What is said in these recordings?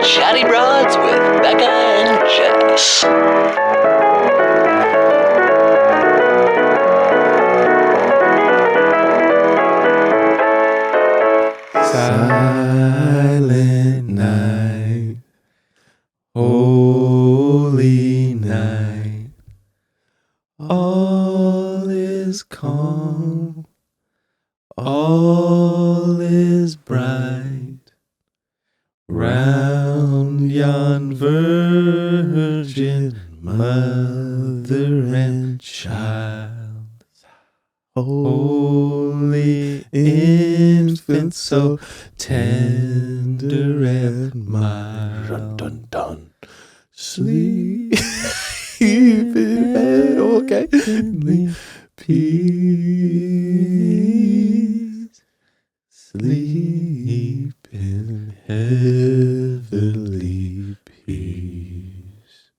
Chatty Bros with Becca and Jess. Silent night, holy night, all is calm, all is bright, round yon virgin mother and child. Holy infant, so tender and mild. Dun, dun, dun. Sleep in bed, okay. Peace. Sleep in heavenly peace.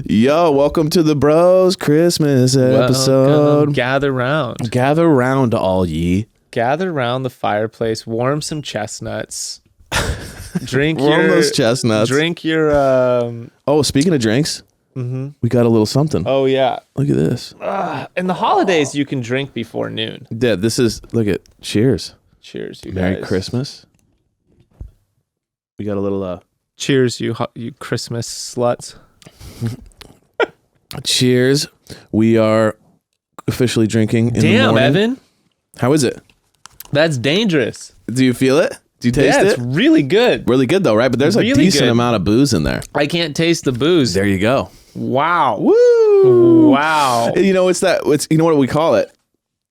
Yo, welcome to the Bros Christmas episode. Welcome. Gather round. Gather round, all ye. Gather round the fireplace. Warm some chestnuts. Drink Warm those chestnuts. Drink your. Oh, speaking of drinks, we got a little something. Oh yeah. Look at this. In the holidays, you can drink before noon. Yeah, this is. Look at. Cheers. Cheers, you Merry guys. Christmas. We got a little. Cheers, you Christmas sluts. Cheers. We are officially drinking in the Damn, morning. Evan. How is it? That's dangerous. Do you feel it? Do you taste Yeah, it? it's really good. Really good though, right? But there's a Really decent good. amount of booze in there. I can't taste the booze. There you go. Wow. Woo! Wow. You know, it's you know what we call it?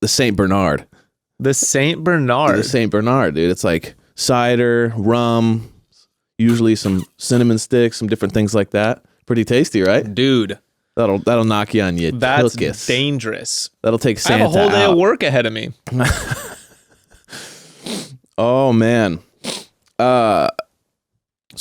The Saint Bernard. The Saint Bernard. The Saint Bernard, dude. It's like cider, rum, usually some cinnamon sticks, some different things like that. Pretty tasty, right? Dude. That'll knock you on your That's hookus. dangerous. That'll take I Santa have a whole day out. of work ahead of me. Oh man. So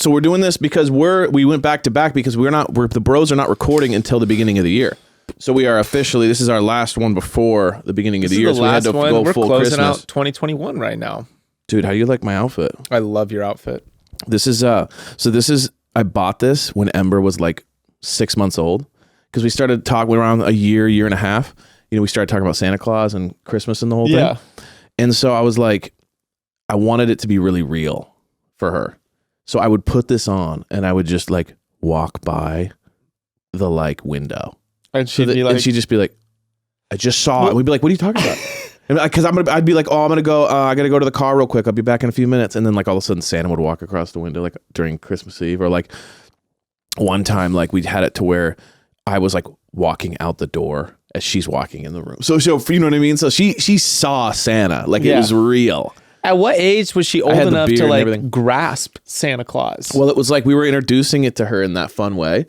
we're doing this because we went back to back because the Bros are not recording until the beginning of the year. So we are officially, this is our last one before the beginning of the year. This is the so we had last to one. go We're full closing Christmas. out 2021 right now. Dude, how do you like my outfit? I love your outfit. This is I bought this when Ember was like 6 months old because we started talking around a year and a half. You know, we started talking about Santa Claus and Christmas and the whole thing. And so I was like, I wanted it to be really real for her. So I would put this on and I would just like walk by the like window. And she'd be like, and she'd just be like, I just saw it. We'd be like, what are you talking about? Because I'd be like, oh, I'm gonna go. I gotta go to the car real quick. I'll be back in a few minutes. And then like all of a sudden, Santa would walk across the window like during Christmas Eve, or like one time, like we'd had it to where I was like walking out the door as she's walking in the room. So you know what I mean. So she saw Santa, like it was real. at what age was she old had the enough beard to and like everything. grasp Santa Claus? Well, it was like we were introducing it to her in that fun way,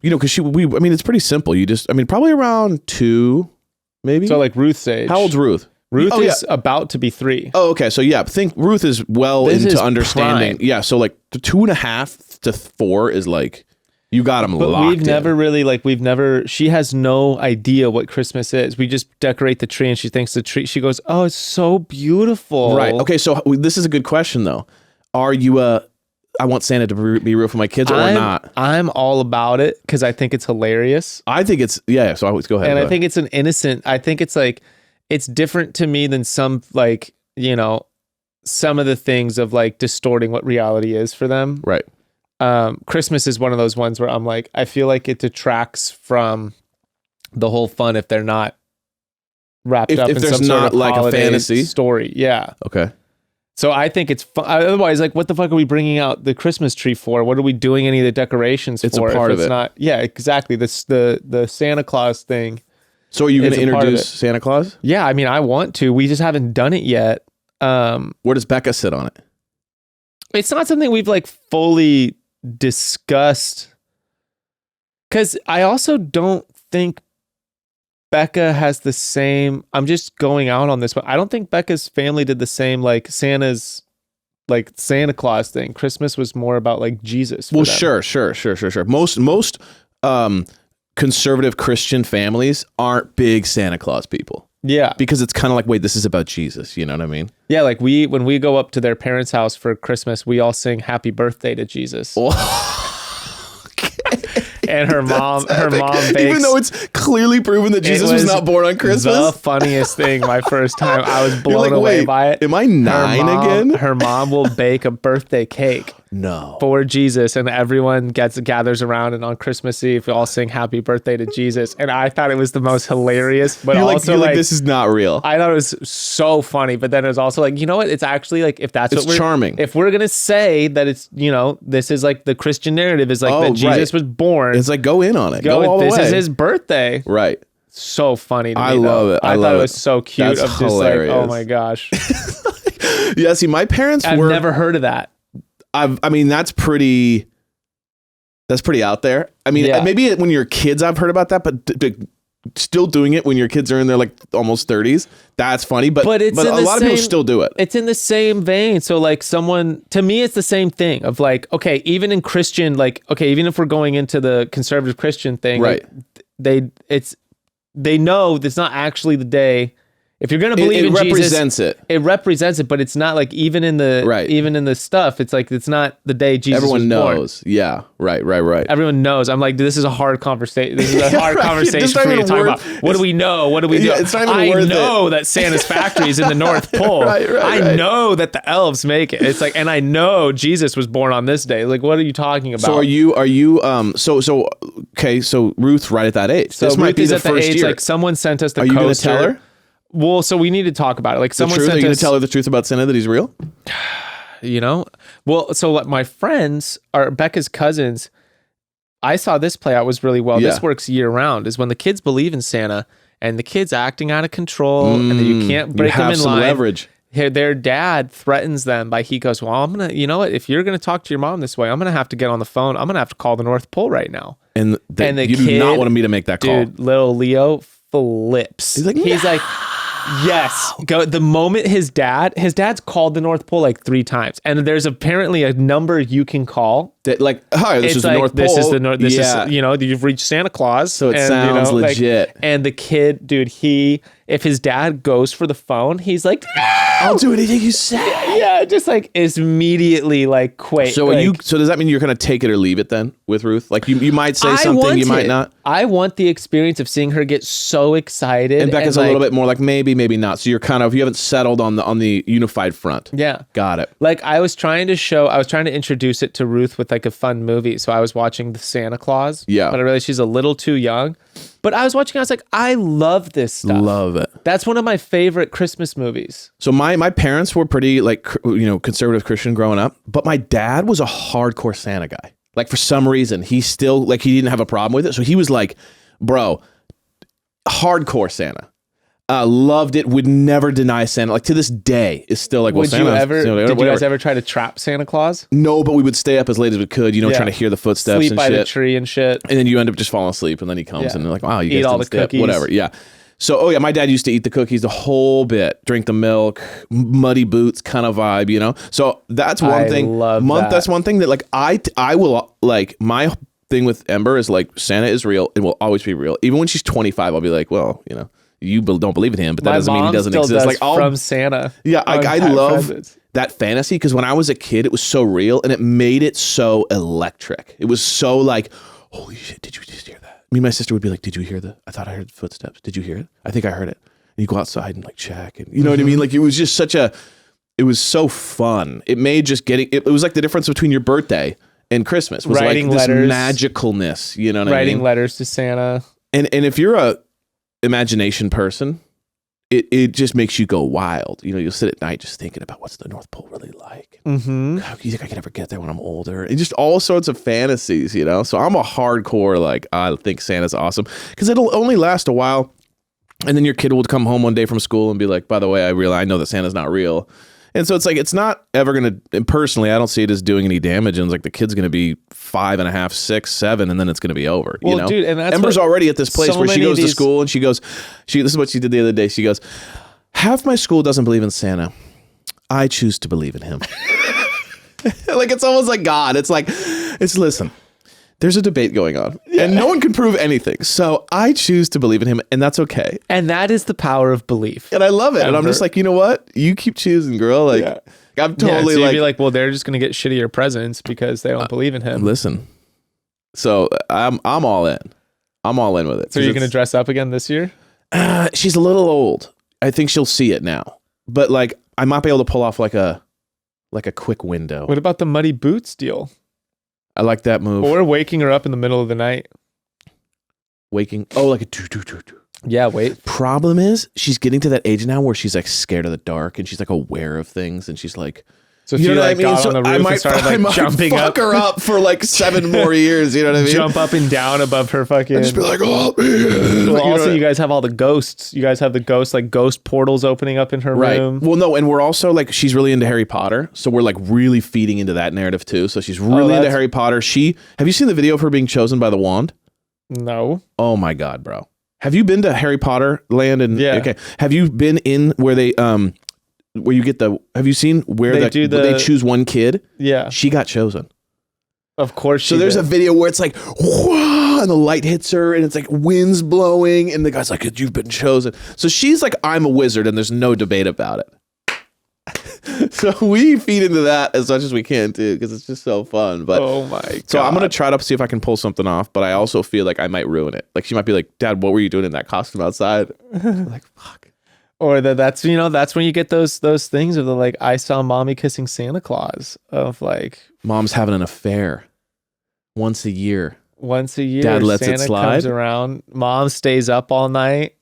you know, because I mean, it's pretty simple. Probably around 2, maybe. So like Ruth's age. How old's Ruth? Ruth Oh, is about to be 3. Oh, okay. So yeah, think Ruth is well This into is understanding. prime. Yeah. So like 2.5 to 4 is like, you got them But locked we've never, she has no idea what Christmas is. We just decorate the tree and she thinks the tree, she goes, oh, it's so beautiful. Right. Okay. So this is a good question though. Are you I want Santa to be real for my kids or not? I'm all about it because I think it's hilarious. I think it's, yeah. So go ahead. And I think it's an innocent, I think it's like, it's different to me than some like, you know, some of the things of like distorting what reality is for them. Right. Christmas is one of those ones where I'm like, I feel like it detracts from the whole fun if they're not wrapped up if in there's some sort not of like a holiday fantasy story. Yeah. Okay. So I think it's fun. Otherwise, like, what the fuck are we bringing out the Christmas tree for? What are we doing any of the decorations It's for? a part if of it's it. not, yeah, exactly. The Santa Claus thing. So are you going It's to a part of introduce it. Santa Claus? Yeah, I mean, I want to. We just haven't done it yet. Where does Becca sit on it? It's not something we've like fully discussed. Because I also don't think Becca has the same. I'm just going out on this, but I don't think Becca's family did the same like Santa's like Santa Claus thing. Christmas was more about like Jesus. For Well, them. sure. Most conservative Christian families aren't big Santa Claus people. Yeah. Because it's kind of like, wait, this is about Jesus. You know what I mean? Yeah. Like when we go up to their parents' house for Christmas, we all sing happy birthday to Jesus. And her mom bakes. Even though it's clearly proven that Jesus was not born on Christmas. The funniest thing. My first time, I was blown like, away wait, by it. Am I 9 again? Her mom will bake a birthday cake. No. For Jesus, and everyone gathers around, and on Christmas Eve we all sing happy birthday to Jesus. And I thought it was the most hilarious, but You're also like this is not real. I thought it was so funny, but then it was also like, you know what, it's actually like, if that's It's what we're charming. If we're gonna say that, it's, you know, this is like the Christian narrative is like that Jesus was born, it's like, go in on it, go all the way. This is his birthday, right? So funny to me. I love it. I thought it was so cute. That's of just hilarious. like, oh my gosh. Yeah, see, my parents I've never heard of that. I mean, that's pretty out there. I mean, maybe when you're kids, I've heard about that, but still doing it when your kids are in their like almost 30s, that's funny. But a lot of people still do it. It's in the same vein. So like to me, it's the same thing of like, okay, even in Christian, like, okay, even if we're going into the conservative Christian thing, right? Like, they know that's not actually the day. If you're going to believe in Jesus, it represents it, but it's not like even in the stuff, it's like, it's not the day Jesus was born. Everyone knows. Yeah. Right. Everyone knows. I'm like, this is a hard conversation. This is a hard conversation for me to talk about. What do we know? What do we do? It's not even worth it. I know that Santa's factory is in the North Pole. I know that the elves make it. It's like, and I know Jesus was born on this day. Like, what are you talking about? So are you okay, so Ruth's right at that age. So this Ruth might be is the at the first age, year. like someone sent us the Are coaster. you going to tell her? Well, so we need to talk about it. Like someone sent us. Are you going to tell her the truth about Santa, that he's real? You know? Well, so what my friends are Becca's cousins. I saw this play out was really well. Yeah. This works year round, is when the kids believe in Santa and the kids acting out of control and then you can't break them in some line. Leverage. Their dad threatens them he goes, well, I'm going to, you know what? If you're going to talk to your mom this way, I'm going to have to get on the phone. I'm going to have to call the North Pole right now. And the you kid, do not want me to make that call. Dude, little Leo flips. He's like, yes. Go. The moment his dad's called the North Pole like 3 times, and there's apparently a number you can call. Like, hi, this is the North Pole. This is the North. This is, you know, you've reached Santa Claus. So it sounds legit. And the kid, dude, if his dad goes for the phone, he's like, no! I'll do anything you say. Yeah, just like is immediately like quake. So so does that mean you're gonna take it or leave it then with Ruth? Like you might say something, you might not. I want the experience of seeing her get so excited. And Becca's a little bit more like maybe not. So you're kind of, you haven't settled on the unified front. Yeah. Got it. Like I was trying to introduce it to Ruth with like a fun movie. So I was watching the Santa Claus. Yeah. But I realized she's a little too young. But I was watching, I was like, I love this stuff. Love it. That's one of my favorite Christmas movies. So my parents were pretty like, you know, conservative Christian growing up, but my dad was a hardcore Santa guy. Like for some reason, he still, like, he didn't have a problem with it. So he was like, bro, hardcore Santa. Loved it. Would never deny Santa. Like to this day, is still like, well, Did you guys ever try to trap Santa Claus? No, but we would stay up as late as we could, you know, trying to hear the footsteps Sleep and by shit. the tree and shit. And then you end up just falling asleep, and then he comes and they're like, wow, you guys eat all the didn't stay up. cookies. Whatever. Yeah. So, my dad used to eat the cookies, the whole bit, drink the milk, muddy boots kind of vibe, you know? So that's one thing. That's one thing that like, I will like, my thing with Ember is like, Santa is real and will always be real. Even when she's 25, I'll be like, well, you know, you don't believe in him, but that doesn't mean he doesn't exist. Like from Santa. Yeah, I love that fantasy because when I was a kid, it was so real and it made it so electric. It was so like, holy shit, did you just hear that? Me and my sister would be like, did you hear I thought I heard footsteps. Did you hear it? I think I heard it. And you go outside and like check, and you know what I mean? Like it was just it was so fun. It made just it was like the difference between your birthday and Christmas was writing like this letters, magicalness. You know what I mean? Writing letters to Santa. And if you're a imagination person, it just makes you go wild. You know, you'll sit at night just thinking about what's the North Pole really like. Mm-hmm. How do you think I can ever get there when I'm older? And just all sorts of fantasies, you know? So I'm a hardcore, like, I think Santa's awesome because it'll only last a while. And then your kid will come home one day from school and be like, by the way, I know that Santa's not real. And so it's like, it's not ever going to, and personally, I don't see it as doing any damage. And it's like the kid's going to be 5.5, 6, 7, and then it's going to be over. Well, you know? dude, and that's Ember's already at this place where she goes to these... school and this is what she did the other day. She goes, half my school doesn't believe in Santa. I choose to believe in him. Like, it's almost like God. It's like, listen, There's a debate going on, and no one can prove anything. So I choose to believe in him, and that's okay. And that is the power of belief. And I love it. And I'm just like, you know what? You keep choosing, girl. Like, I'm totally so you'd like, be like, well, they're just gonna get shittier presents because they don't believe in him. listen. So I'm all in. I'm all in with it. So you're gonna dress up again this year? She's a little old. I think she'll see it now, but like I might be able to pull off like a quick window. What about the muddy boots deal? I like that move. Or waking her up in the middle of the night. Waking. Oh, like a do. Yeah, wait. Problem is, she's getting to that age now where she's like scared of the dark and she's like aware of things and she's like, so if you like got on the roof and started like jumping fuck her up for like 7 more years. You know what I mean? Jump up and down above her fucking. And just be like, oh man. Well, also, you guys have all the ghosts. You guys have the ghosts, like ghost portals opening up in her room. Well, no, and we're also like, she's really into Harry Potter, so we're like really feeding into that narrative too. So she's really into Harry Potter. Have you seen the video of her being chosen by the wand? No. Oh my god, bro. Have you been to Harry Potter land? And yeah. Okay. Have you been in where they where you get have you seen where they choose one kid? Yeah. She got chosen. Of course. So there's a video where it's like, whoa, and the light hits her and it's like winds blowing and the guy's like, you've been chosen. So she's like, I'm a wizard and there's no debate about it. So we feed into that as much as we can too, because it's just so fun. But oh my god. So I'm gonna try to see if I can pull something off, but I also feel like I might ruin it. Like she might be like, Dad, what were you doing in that costume outside? I'm like, fuck. Or that's when you get those things of the like, I saw mommy kissing Santa Claus, of like mom's having an affair once a year. Dad lets Santa it slide. Comes around. Mom stays up all night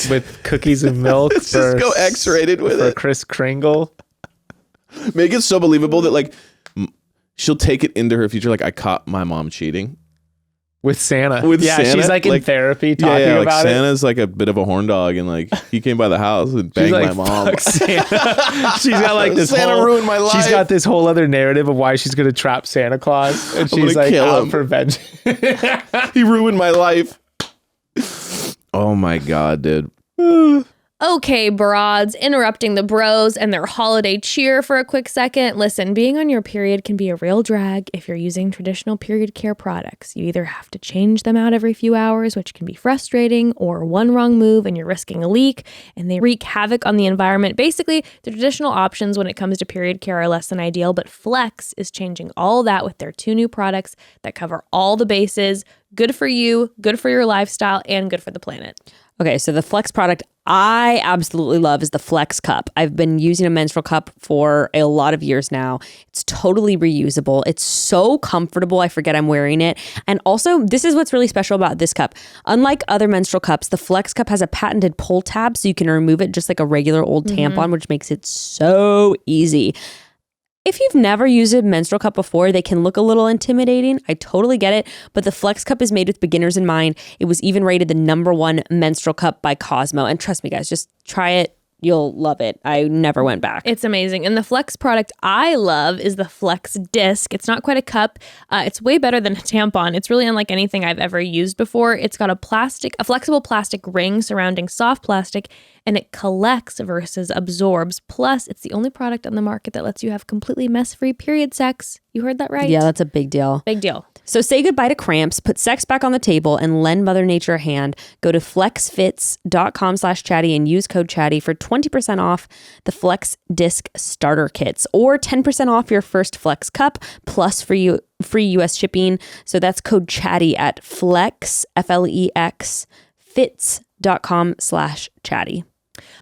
with cookies and milk. Let's just go X-rated with it. Kris Kringle. Make it so believable that like she'll take it into her future. Like I caught my mom cheating. With Santa. Santa? She's like in therapy talking about like it. Santa's like a bit of a horn dog and like he came by the house and banged my mom. Santa. She's got like this Santa ruined my life. She's got this whole other narrative of why she's going to trap Santa Claus. And she's like out for vengeance. He ruined my life. Oh my God, dude. Okay, broads, interrupting the bros and their holiday cheer for a quick second. Listen, being on your period can be a real drag if you're using traditional period care products. You either have to change them out every few hours, which can be frustrating, or one wrong move and you're risking a leak, and they wreak havoc on the environment. Basically, the traditional options when it comes to period care are less than ideal, but Flex is changing all that with their 2 new products that cover all the bases. Good for you, good for your lifestyle, and good for the planet. Okay, so the Flex product I absolutely love is the Flex Cup. I've been using a menstrual cup for a lot of years now. It's totally reusable. It's so comfortable. I forget I'm wearing it. And also, this is what's really special about this cup. Unlike other menstrual cups, the Flex Cup has a patented pull tab, so you can remove it just like a regular old tampon, which makes it so easy. If you've never used a menstrual cup before, they can look a little intimidating. I totally get it. But the Flex Cup is made with beginners in mind. It was even rated the #1 menstrual cup by Cosmo. And trust me, guys, just try it. You'll love it. I never went back. It's amazing. And the Flex product I love is the Flex Disc. It's not quite a cup. It's way better than a tampon. It's really unlike anything I've ever used before. It's got a flexible plastic ring surrounding soft plastic, and it collects versus absorbs. Plus, it's the only product on the market that lets you have completely mess-free period sex. You heard that right? Yeah, that's a big deal. Big deal. So say goodbye to cramps, put sex back on the table, and lend Mother Nature a hand. Go to flexfits.com/chatty and use code chatty for 20% off the Flex Disc Starter Kits, or 10% off your first Flex Cup plus free US shipping. So that's code chatty at flex, F-L-E-X, fits.com/chatty.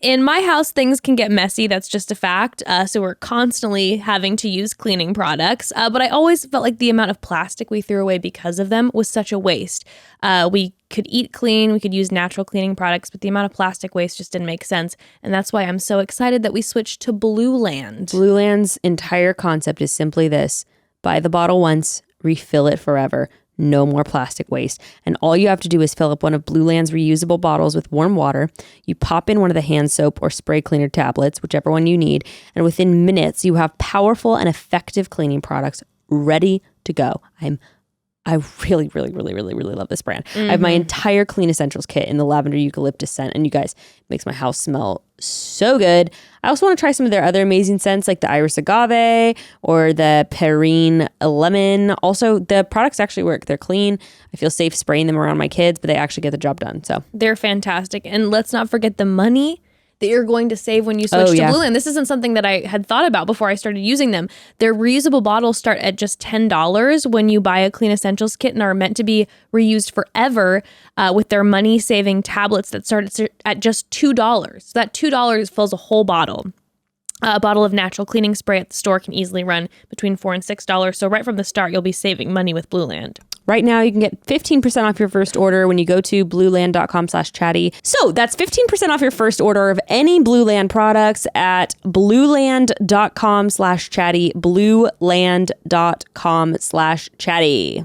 In my house, things can get messy. That's just a fact. So we're constantly having to use cleaning products. But I always felt like the amount of plastic we threw away because of them was such a waste. We could eat clean, we could use natural cleaning products, but the amount of plastic waste just didn't make sense. And that's why I'm so excited that we switched to Blue Land. Blue Land's entire concept is simply this: buy the bottle once, refill it forever. No more plastic waste. And all you have to do is fill up one of Blue Land's reusable bottles with warm water. You pop in one of the hand soap or spray cleaner tablets, whichever one you need. And within minutes, you have powerful and effective cleaning products ready to go. I'm I really, really, really, really, really love this brand. I have my entire Clean Essentials kit in the lavender eucalyptus scent. And you guys, it makes my house smell so good. I also want to try some of their other amazing scents like the Iris Agave or the Perrine Lemon. Also, the products actually work. They're clean. I feel safe spraying them around my kids, but they actually get the job done. So They're fantastic. And let's not forget the money that you're going to save when you switch to Blue Land. This isn't something that I had thought about before I started using them. Their reusable bottles start at just $10 when you buy a Clean Essentials kit and are meant to be reused forever with their money-saving tablets that start at just $2. So that $2 fills a whole bottle. A bottle of natural cleaning spray at the store can easily run between $4 and $6. So right from the start, you'll be saving money with Blue Land. right now you can get 15% off your first order when you go to blueland.com/chatty. So that's 15% off your first order of any Blue Land products at blueland.com/chatty, blueland.com/chatty.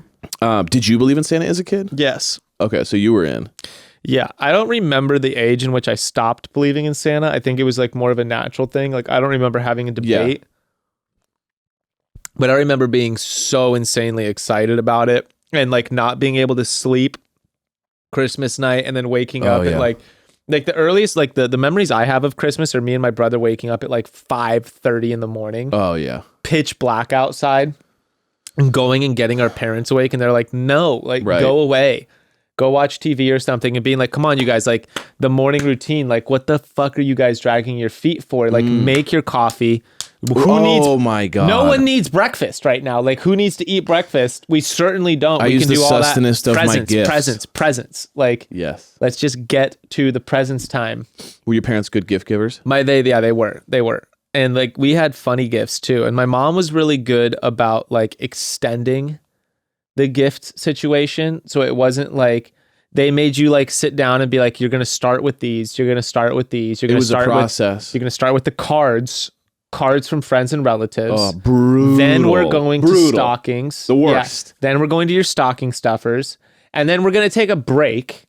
Did you believe in Santa as a kid? Yes. Okay, so you were in. Yeah, I don't remember the age in which I stopped believing in Santa. I think it was like more of a natural thing. Like I don't remember having a debate. But I remember being so insanely excited about it and like not being able to sleep Christmas night and then waking up at like the earliest, like the memories I have of Christmas are me and my brother waking up at like 5:30 in the morning. Oh yeah. Pitch black outside and going and getting our parents awake. And they're like, no, like go away. Go watch TV or something, and being like, come on, you guys, like the morning routine, like what the fuck are you guys dragging your feet for? Like make your coffee. Oh my God. No one needs breakfast right now. Like who needs to eat breakfast? We certainly don't. I We use can the do all that. sustenance of my gifts. Presents. Like yes. Let's just get to the presents time. Were your parents good gift givers? They were. And like we had funny gifts too. And my mom was really good about like extending the gift situation. So it wasn't like they made you like sit down and be like, you're going to start with these. You're going to start with these. You're going to start with, process. you're going to start with the cards from friends and relatives. Oh, brutal. Then we're going to stockings. The worst. Yeah. Then we're going to your stocking stuffers. And then we're going to take a break.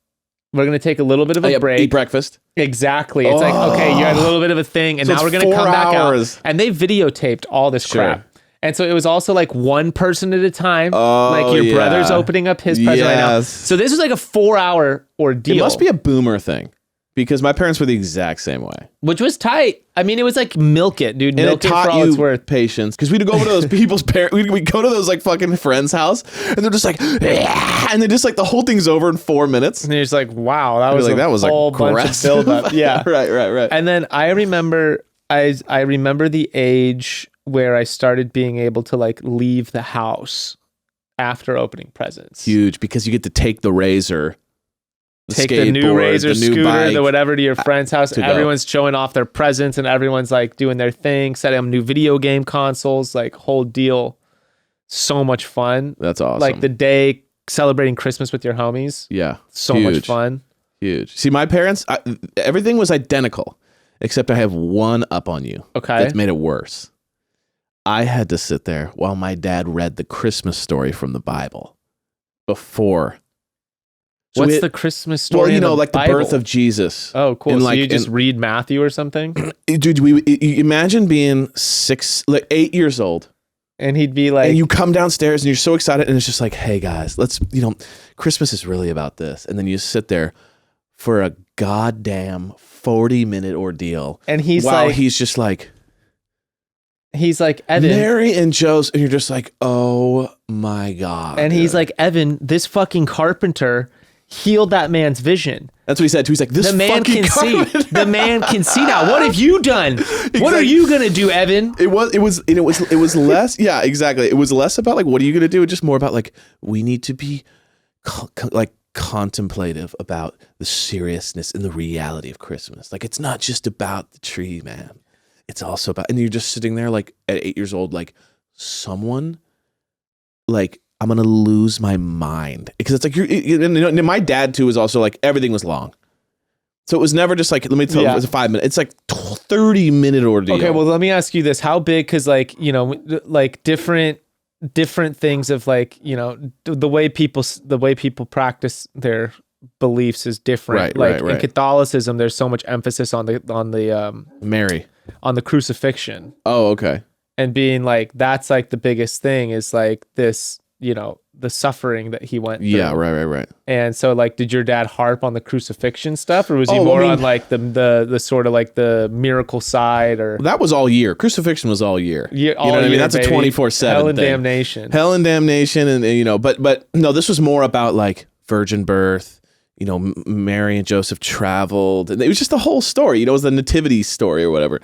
We're going to take a little bit of a break. Eat breakfast. Exactly. It's like, okay, you had a little bit of a thing, and So now we're it's going to come 4 back hours. out. And they videotaped all this crap. And so it was also like one person at a time. Like your brother's opening up his present right now. So this was like a 4-hour ordeal. It must be a boomer thing because my parents were the exact same way. Which was tight. I mean, it was like milk it, dude. And Milk it it taught for all you it's worth. patience because we'd go over to those people's parents. We'd go to those like fucking friends' house and they're just like, "Yeah," and then just like the whole thing's over in 4 minutes. And you're just like, wow, that was like, a that was whole bunch of aggressive. buildup. Yeah. Right. And then I remember the age where I started being able to like leave the house after opening presents. Huge because you get to take the razor, Take the new skateboard, razor, the new scooter, bike the whatever to your friend's house. to go. Everyone's showing off their presents and everyone's like doing their thing, setting up new video game consoles, like whole deal. So much fun. That's awesome. Like the day celebrating Christmas with your homies. Yeah. So huge. much fun. Huge. See, my parents, everything was identical, except I have one up on you. Okay. That made it worse. I had to sit there while my dad read the Christmas story from the Bible before. So What's the Christmas story? Well, you in know, the like Bible? the birth of Jesus. Oh, cool. And So like, you just read Matthew or something? Dude, you imagine being 8 years old. And he'd be like, And you come downstairs and you're so excited and it's just like, hey guys, let's, Christmas is really about this. And then you sit there for a goddamn 40-minute ordeal. and he's just like, Evan. Mary and Joseph, and you're just like, oh my God. And he's like, Evan, this fucking carpenter healed that man's vision. That's what he said too. He's like, this The man fucking can see. carpenter. The man can see now. What have you done? What are you gonna do, Evan? It was less. Yeah, exactly. It was less about like, what are you going to do? And just more about like, we need to be contemplative about the seriousness and the reality of Christmas. Like, it's not just about the tree, man. It's also about, and you're just sitting there like at 8 years old, like someone, like I'm gonna lose my mind because it's like and my dad too was also like everything was long, so it was never just like let me tell you it was a 5 minute. It's like 30-minute ordeal. Okay, well let me ask you this: how big? Because like like different things of like the way people practice their beliefs is different. Right. In Catholicism, there's so much emphasis on the Mary. On the crucifixion. Oh, okay. And being like, that's like the biggest thing is like this, suffering that he went through. Yeah, right. And so like, did your dad harp on the crucifixion stuff, or was he Oh, more I mean- on like the sort of like the miracle side, or That was all year. Crucifixion was all year. Yeah, you know what I mean? That's a 24/7 hell and thing. damnation. Hell and damnation, and you know, but no, this was more about like virgin birth. You know, Mary and Joseph traveled, and it was just the whole story. You know, it was the nativity story or whatever,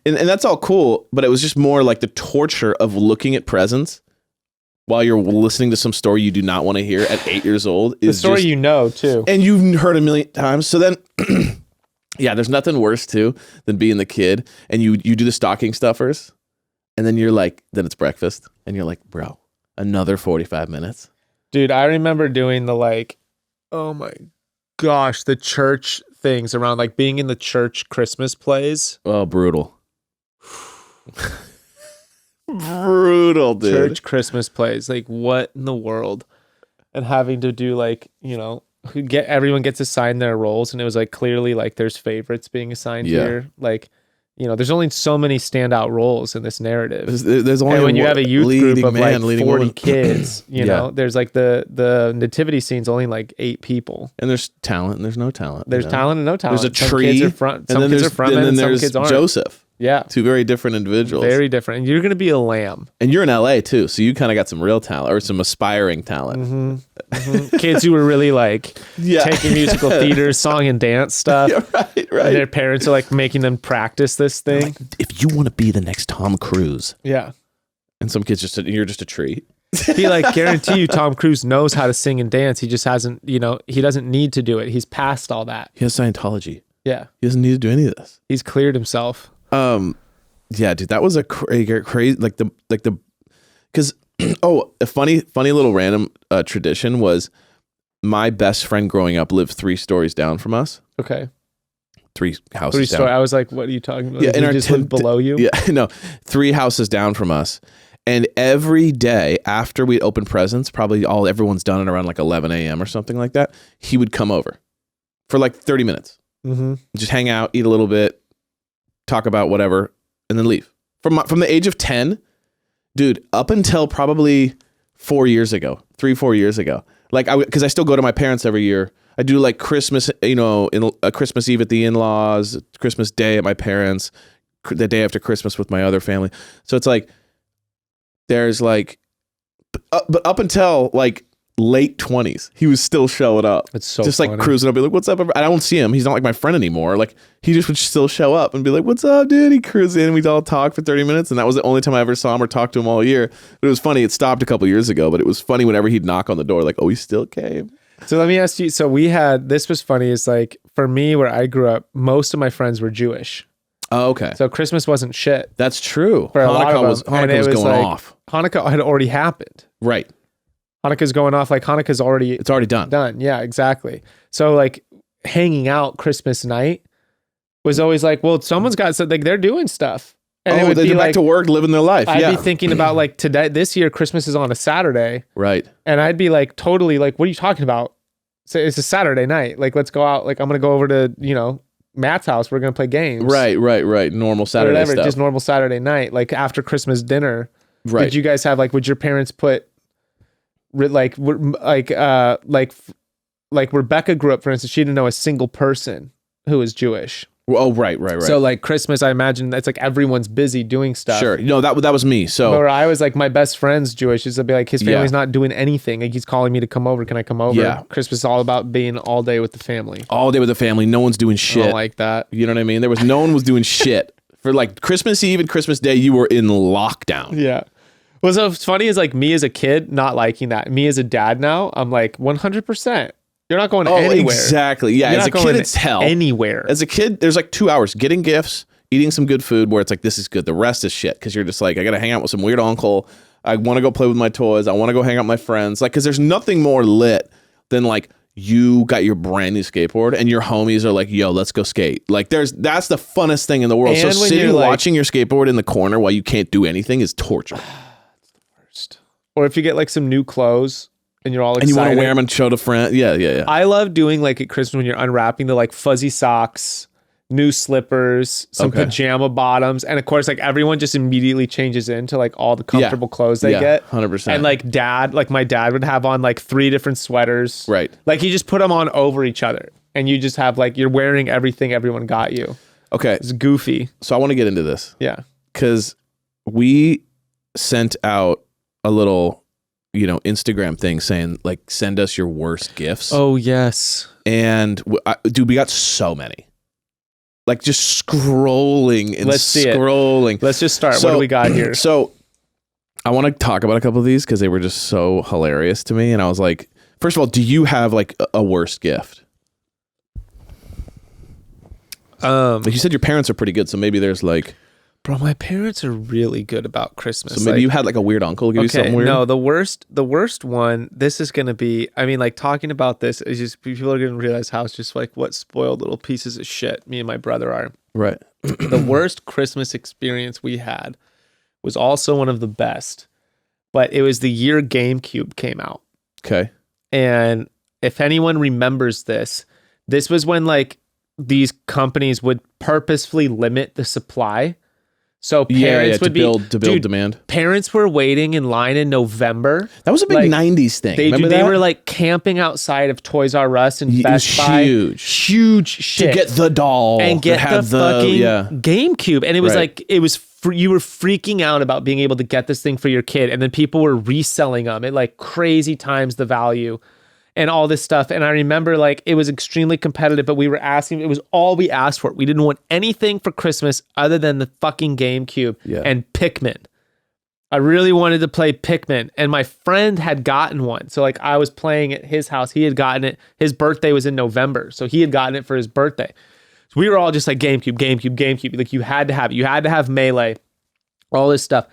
and that's all cool. But it was just more like the torture of looking at presents while you're listening to some story you do not want to hear at 8 years old. The Is story just, you know too. and you've heard a million times. So then, yeah, there's nothing worse too than being the kid, and you do the stocking stuffers, and then you're like, then it's breakfast, and you're like, bro, another 45 minutes. Dude, I remember doing the like, oh my gosh, the church things around like being in the church Christmas plays. Oh, brutal. Brutal, dude. Church Christmas plays. Like, what in the world? And having to do like, you know, everyone gets assigned their roles, and it was like clearly like there's favorites being assigned Yeah. here. Like, you know, there's only so many standout roles in this narrative. There's only And when you one have a youth group leading of like man, leading 40 woman. kids, you Yeah. know, there's like the nativity scene's only like 8 people. And there's talent and there's no talent. There's you know? talent and no talent. There's a Some tree. kids are front, some and then kids are there's, front and men, then and some there's kids aren't. Joseph. Yeah. Two very different individuals. Very different. And you're going to be a lamb. And you're in LA too, so you kind of got some real talent or some aspiring talent. Kids who were really like Yeah. taking musical theater, song and dance stuff. Yeah, right, And right. their parents are like making them practice this thing. If you want to be the next Tom Cruise, Yeah. and some kids you're just a tree. He like guarantee you Tom Cruise knows how to sing and dance. He just hasn't, you know, he doesn't need to do it. He's past all that. He has Scientology. Yeah. He doesn't need to do any of this. He's cleared himself. Yeah, dude, that was a crazy because oh, a funny little random tradition was my best friend growing up lived 3 stories down from us. Okay. 3 houses 3 down. story. I was like, what are you talking about? Yeah, Did in he our just live below you? Yeah, no, 3 houses down from us. And every day after we'd open presents, probably everyone's done at around like 11 a.m. or something like that, he would come over for like 30 minutes. Mm-hmm. Just hang out, eat a little bit, talk about whatever, and then leave. From the age of 10, dude, up until probably 4 years ago, 3-4 years ago, like because I still go to my parents every year. I do like Christmas, you know, Christmas Eve at the in-laws, Christmas Day at my parents, the day after Christmas with my other family. So it's like there's like, but up until like late 20s, he was still showing up. It's so just funny. like cruising up, be like, "What's up?" I don't see him. He's not like my friend anymore. Like he just would still show up and be like, "What's up, dude?" He cruise in. We'd all talk for 30 minutes, and that was the only time I ever saw him or talked to him all year. But it was funny. It stopped a couple years ago, but it was funny whenever he'd knock on the door, like, "Oh, he still came." So let me ask you. So this was funny. Is like for me, where I grew up, most of my friends were Jewish. Oh, okay. So Christmas wasn't shit. That's true. For a lot of them. And Hanukkah it was was going like- off. Hanukkah had already happened. Right. Hanukkah's going off. Like Hanukkah's already It's already done. done. Yeah, exactly. So like hanging out Christmas night was always like, well, someone's got something. Like, they're doing stuff. And it Oh, would they be go back like, to work, living their life. I'd Yeah. be thinking about like this year, Christmas is on a Saturday. Right. And I'd be like, totally like, what are you talking about? So it's a Saturday night. Like, let's go out. Like, I'm going to go over to, you know, Matt's house. We're going to play games. Right. Normal Or Saturday whatever, stuff. just normal Saturday night. Like after Christmas dinner. Right. Did you guys have like, would your parents put like Rebecca grew up, for instance, she didn't know a single person who was Jewish. Oh, right. So like Christmas, I imagine that's like everyone's busy doing stuff. Sure. No, that was me. So Or I was like, my best friend's Jewish. He'd be like, his family's not doing anything. Like he's calling me to come over. Can I come over? Yeah. Christmas is all about being all day with the family. all day with the family, no one's doing I shit. don't like that. You know what I mean? No one was doing shit. For like Christmas Eve and Christmas Day, you were in lockdown. Yeah. What's so funny is like me as a kid not liking that. Me as a dad now, I'm like 100%. You're not going anywhere. Exactly. Yeah. You're As not a kid, going it's hell. anywhere. As a kid, there's like 2 hours getting gifts, eating some good food where it's like, this is good. The rest is shit. Cause you're just like, I got to hang out with some weird uncle. I want to go play with my toys. I want to go hang out with my friends. Like, cause there's nothing more lit than like, you got your brand new skateboard and your homies are like, yo, let's go skate. Like that's the funnest thing in the world. And so when sitting you're like- watching your skateboard in the corner while you can't do anything is torture. Or if you get like some new clothes and you're all excited. And you want to wear them and show to friends. Yeah. I love doing like at Christmas when you're unwrapping the like fuzzy socks, new slippers, some Okay. pajama bottoms, and of course, like everyone just immediately changes into like all the comfortable clothes they get. 100%. And like my dad would have on like 3 different sweaters. Right. Like he just put them on over each other, and you just have like you're wearing everything everyone got you. Okay. It's goofy. So I want to get into this. Yeah. Because we sent out a little, Instagram thing saying like, send us your worst gifts. Oh yes. And dude, we got so many. Like just scrolling and Let's see it. scrolling. Let's just start. What do we got here? So I want to talk about a couple of these because they were just so hilarious to me. And I was like, first of all, do you have like a worst gift? Like you said, your parents are pretty good, so maybe there's like, bro, my parents are really good about Christmas. so maybe you had like a weird uncle give you something weird. No, the worst one. This is gonna be. I mean, like talking about this is just people are gonna realize how it's just like what spoiled little pieces of shit me and my brother are. Right. The worst Christmas experience we had was also one of the best, but it was the year GameCube came out. Okay. And if anyone remembers this was when like these companies would purposefully limit the supply. So parents would build dude, demand. Parents were waiting in line in November. That was a big like, 90s thing. Remember they that? were like camping outside of Toys R Us and It Best was Buy. huge shit. to get the doll and get that had the fucking GameCube. And it was Right. like, you were freaking out about being able to get this thing for your kid. And then people were reselling them at like crazy times the value and all this stuff. And I remember like it was extremely competitive, but we were asking, it was all we asked for. We didn't want anything for Christmas other than the fucking GameCube and Pikmin. I really wanted to play Pikmin, and my friend had gotten one. So like I was playing at his house. He had gotten it. His birthday was in November. So he had gotten it for his birthday. So we were all just like GameCube. Like you had to have it. You had to have Melee, all this stuff.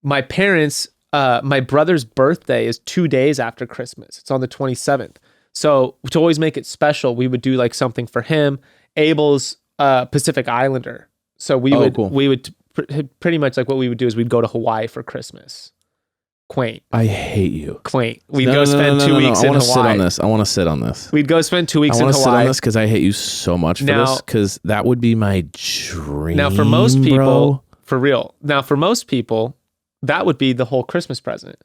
My parents, my brother's birthday is 2 days after Christmas. It's on the 27th. So to always make it special, we would do like something for him. Abel's Pacific Islander. So we would pretty much like what we would do is we'd go to Hawaii for Christmas. Quaint. I hate you. Quaint. We'd go spend 2 weeks in Hawaii. I want to sit on this. We'd go spend 2 weeks in I want to sit Hawaii. on this because I hate you so much for this, because that would be my dream. Now, for most people, bro. for real. Now, for most people, that would be the whole Christmas present.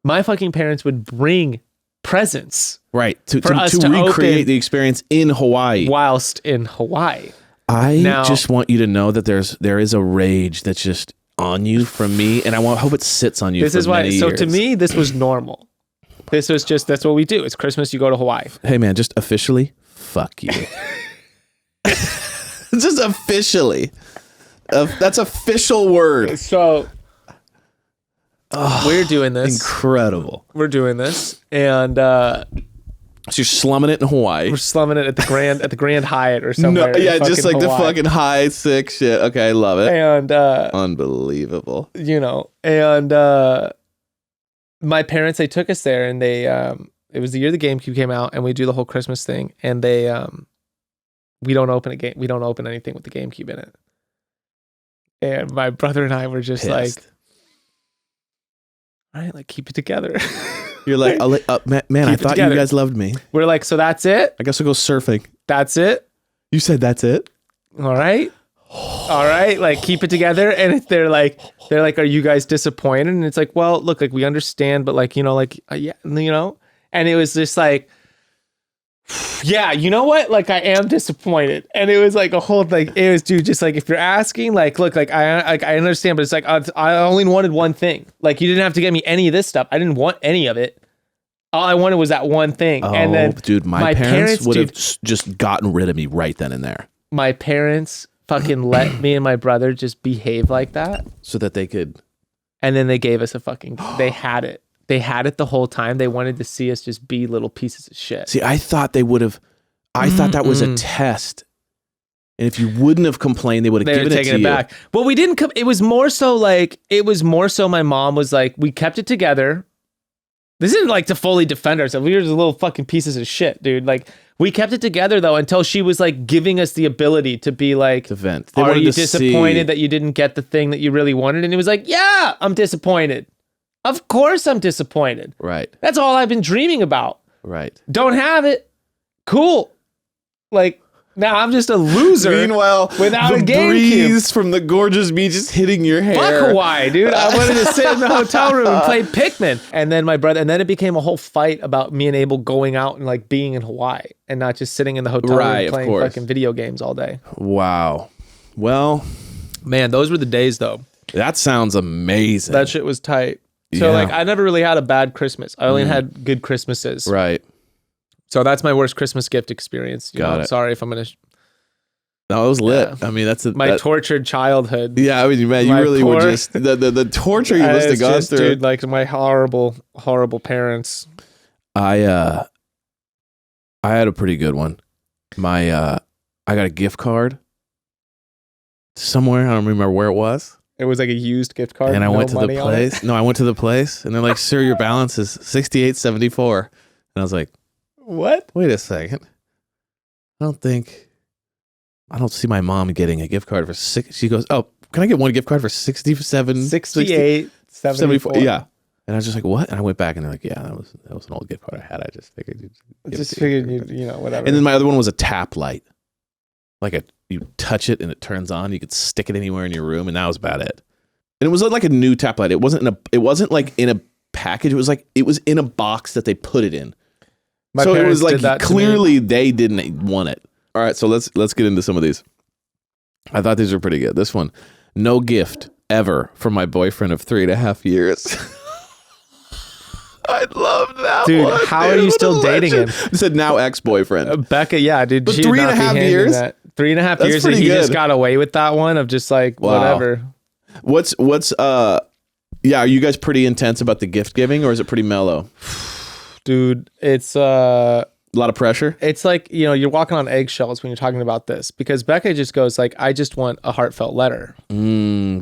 My fucking parents would bring presents Right. To us to recreate open the experience in Hawaii. whilst in Hawaii. I Now- just want you to know that there is a rage that's just on you from me, and I hope it sits on you. This for is why. many So years. to me, this was normal. This was just, that's what we do. It's Christmas, you go to Hawaii. Hey man, just officially, fuck you. Just officially. That's official word. So we're doing this. Incredible. We're doing this. And So you're slumming it in Hawaii. we're slumming it at the Grand Hyatt or somewhere. No, yeah, in just like fucking the Hawaii. fucking high sick shit. Okay, I love it. And Unbelievable. My parents, they took us there, and they it was the year the GameCube came out, and we do the whole Christmas thing, and they we don't open anything with the GameCube in it. And my brother and I were just Pissed. like, all right, like keep it together. You're like, man, I Keep it thought together. you guys loved me. We're like, so that's it? I guess we'll go surfing. That's it? You said that's it? All right. All right, like keep it together. And they're like, are you guys disappointed? And it's like, well, look, like we understand, but like, yeah, and it was just like, yeah, you know what? Like I am disappointed. And it was like a whole, like, it was, dude, just like, if you're asking, like, look, like I understand, but it's like, I only wanted one thing. Like you didn't have to get me any of this stuff. I didn't want any of it. All I wanted was that one thing. Oh, and then dude, my parents would have dude, just gotten rid of me right then and there. my parents fucking let me and my brother just behave like that. So that they could. And then they gave us they had it. They had it the whole time. They wanted to see us just be little pieces of shit. See, I thought they would have. I thought that was a test. And if you wouldn't have complained, they would have They were given it taking to it you. back. Well, we didn't come. It was more so my mom was like, we kept it together. This isn't like to fully defend ourselves. We were just little fucking pieces of shit, dude. Like we kept it together though until she was like giving us the ability to be like, To vent. They are wanted you to disappointed see. that you didn't get the thing that you really wanted? And it was like, yeah, I'm disappointed. Of course I'm disappointed. Right. That's all I've been dreaming about. Right. Don't have it. Cool. Like, Now I'm just a loser. Meanwhile, without the a GameCube. breeze from the gorgeous beach is hitting your hair. Fuck Hawaii, dude. I wanted to sit in the hotel room and play Pikmin. And then then it became a whole fight about me and Abel going out and like being in Hawaii and not just sitting in the hotel room playing fucking video games all day. Wow. Well, man, those were the days though. That sounds amazing. That shit was tight. So like I never really had a bad Christmas. I only had good Christmases. Right. So that's my worst Christmas gift experience. Got it. Sorry if I'm gonna. No, it was lit. Yeah. I mean, that's my tortured childhood. Yeah, I mean, man, you really were just the torture you must have gone through. Dude, like my horrible parents. I had a pretty good one. I got a gift card somewhere. I don't remember where it was. It was like a used gift card. And I went to the place. No, I went to the place, and they're like, "Sir, your balance is $68.74." And I was like, "What? Wait a second. I don't see my mom getting a gift card for six. She goes, "Oh, can I get one gift card for $68.74?" Yeah. And I was just like, "What?" And I went back, and they're like, "Yeah, that was an old gift card I had. I just figured you'd whatever." And then my other one was a tap light. Like you touch it and it turns on. You could stick it anywhere in your room, and that was about it. And it was like a new tap light. It wasn't like in a package. It was in a box that they put it in. So it was like clearly they didn't want it. All right, so let's get into some of these. I thought these were pretty good. This one, no gift ever from my boyfriend of 3.5 years. I love that dude, one. How are you still dating him? I said now ex-boyfriend. Becca, yeah, dude. But 3.5 years? 3.5 years and he just got away with that one of just like, whatever. What's are you guys pretty intense about the gift giving, or is it pretty mellow? Dude, it's a lot of pressure. It's like, you're walking on eggshells when you're talking about this, because Becca just goes like, I just want a heartfelt letter. But you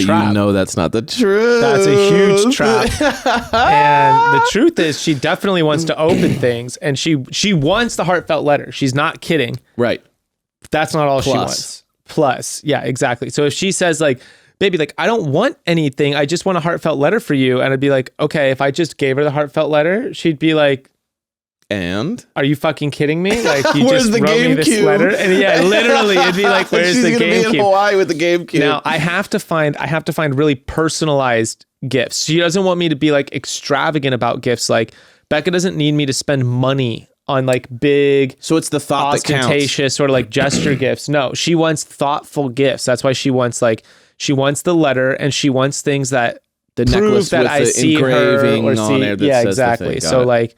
know that's not the truth. That's a huge trap. And the truth is, she definitely wants to open things, and she wants the heartfelt letter. She's not kidding. Right. That's not all she wants. Plus, yeah, exactly. So if she says like, baby, like, I don't want anything, I just want a heartfelt letter for you. And I'd be like, okay, if I just gave her the heartfelt letter, she'd be like, and are you fucking kidding me? Like, you where's just the wrote me this GameCube? letter, and yeah, literally, it'd be like, where's the GameCube? She's gonna be in Hawaii with the GameCube. Now I have to find really personalized gifts. She doesn't want me to be like extravagant about gifts. Like Becca doesn't need me to spend money on like big, so it's the thought ostentatious that counts. Sort of like gesture gifts. No, she wants thoughtful gifts. That's why she wants the letter, and she wants things that the prove necklace that with I the see engraving her or on see. there that Yeah, says exactly. the thing. So like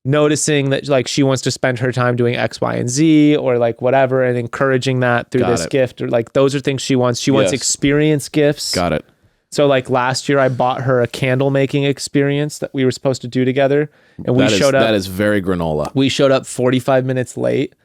noticing that like she wants to spend her time doing X, Y, and Z, or like whatever, and encouraging that through this gift, or like those are things she wants. She wants experience gifts. Got it. So like last year I bought her a candle making experience that we were supposed to do together, and we showed up. That is very granola. We showed up 45 minutes late.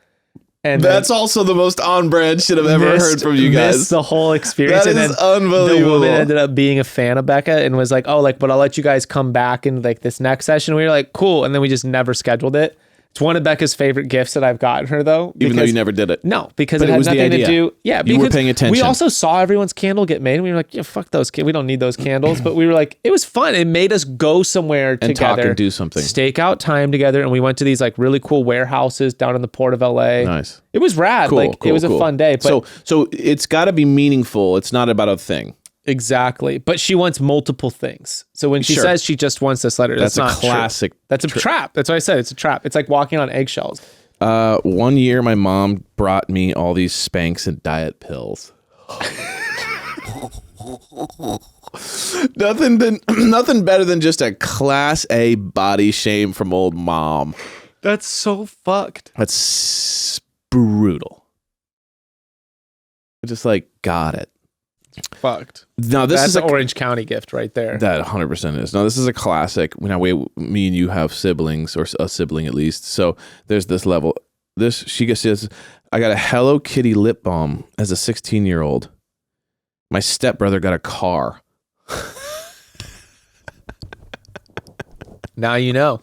And that's also the most on-brand shit I've ever heard from you guys. Missed the whole experience. That is unbelievable. The woman ended up being a fan of Becca and was like, "Oh, like, but I'll let you guys come back in like this next session." We were like, "Cool," and then we just never scheduled it. It's one of Becca's favorite gifts that I've gotten her, though. Even though you never did it. No, because it had nothing to do. Yeah, because you were paying attention. We also saw everyone's candle get made, and we were like, "Yeah, fuck those. We don't need those candles." But we were like, it was fun. It made us go somewhere and together, talk and do something, stake out time together, and we went to these like really cool warehouses down in the port of LA. Nice. It was rad. Cool, it was a fun day. But so it's got to be meaningful. It's not about a thing. Exactly. But she wants multiple things. So when she says she just wants this letter, that's not a classic. True. That's a trap. That's why I said it's a trap. It's like walking on eggshells. 1 year, my mom brought me all these Spanx and diet pills. Nothing better than just a class A body shame from old mom. That's so fucked. That's brutal. I just like got it. Fucked. Now this is an Orange County gift right there. That 100% is. Now this is a classic. Now me and you have siblings, or a sibling at least. So there's this level. She says, I got a Hello Kitty lip balm as a 16-year-old. My stepbrother got a car. Now you know.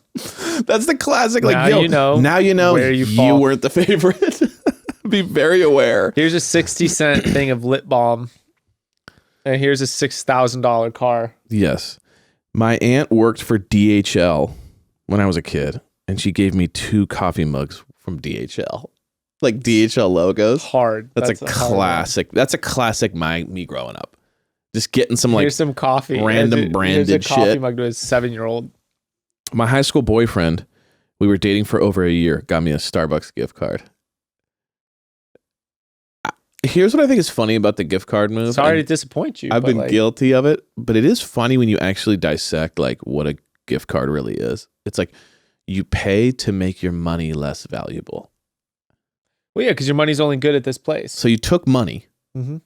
That's the classic. Like, now you know. Now you know where you weren't the favorite. Be very aware. Here's a 60-cent thing of lip balm. And here's a $6,000 car. Yes. My aunt worked for DHL when I was a kid, and she gave me 2 coffee mugs from DHL. like DHL logos. Hard. That's a hard one. classic. That's a classic me growing up. Just getting some like here's some coffee, random branded here's a coffee shit. mug to his 7-year-old. My high school boyfriend, we were dating for over a year, got me a Starbucks gift card. Here's what I think is funny about the gift card move. Sorry to disappoint you. I've but been like, guilty of it, but it is funny when you actually dissect like what a gift card really is. It's like you pay to make your money less valuable. Well, yeah, because your money's only good at this place. So you took money Mm-hmm.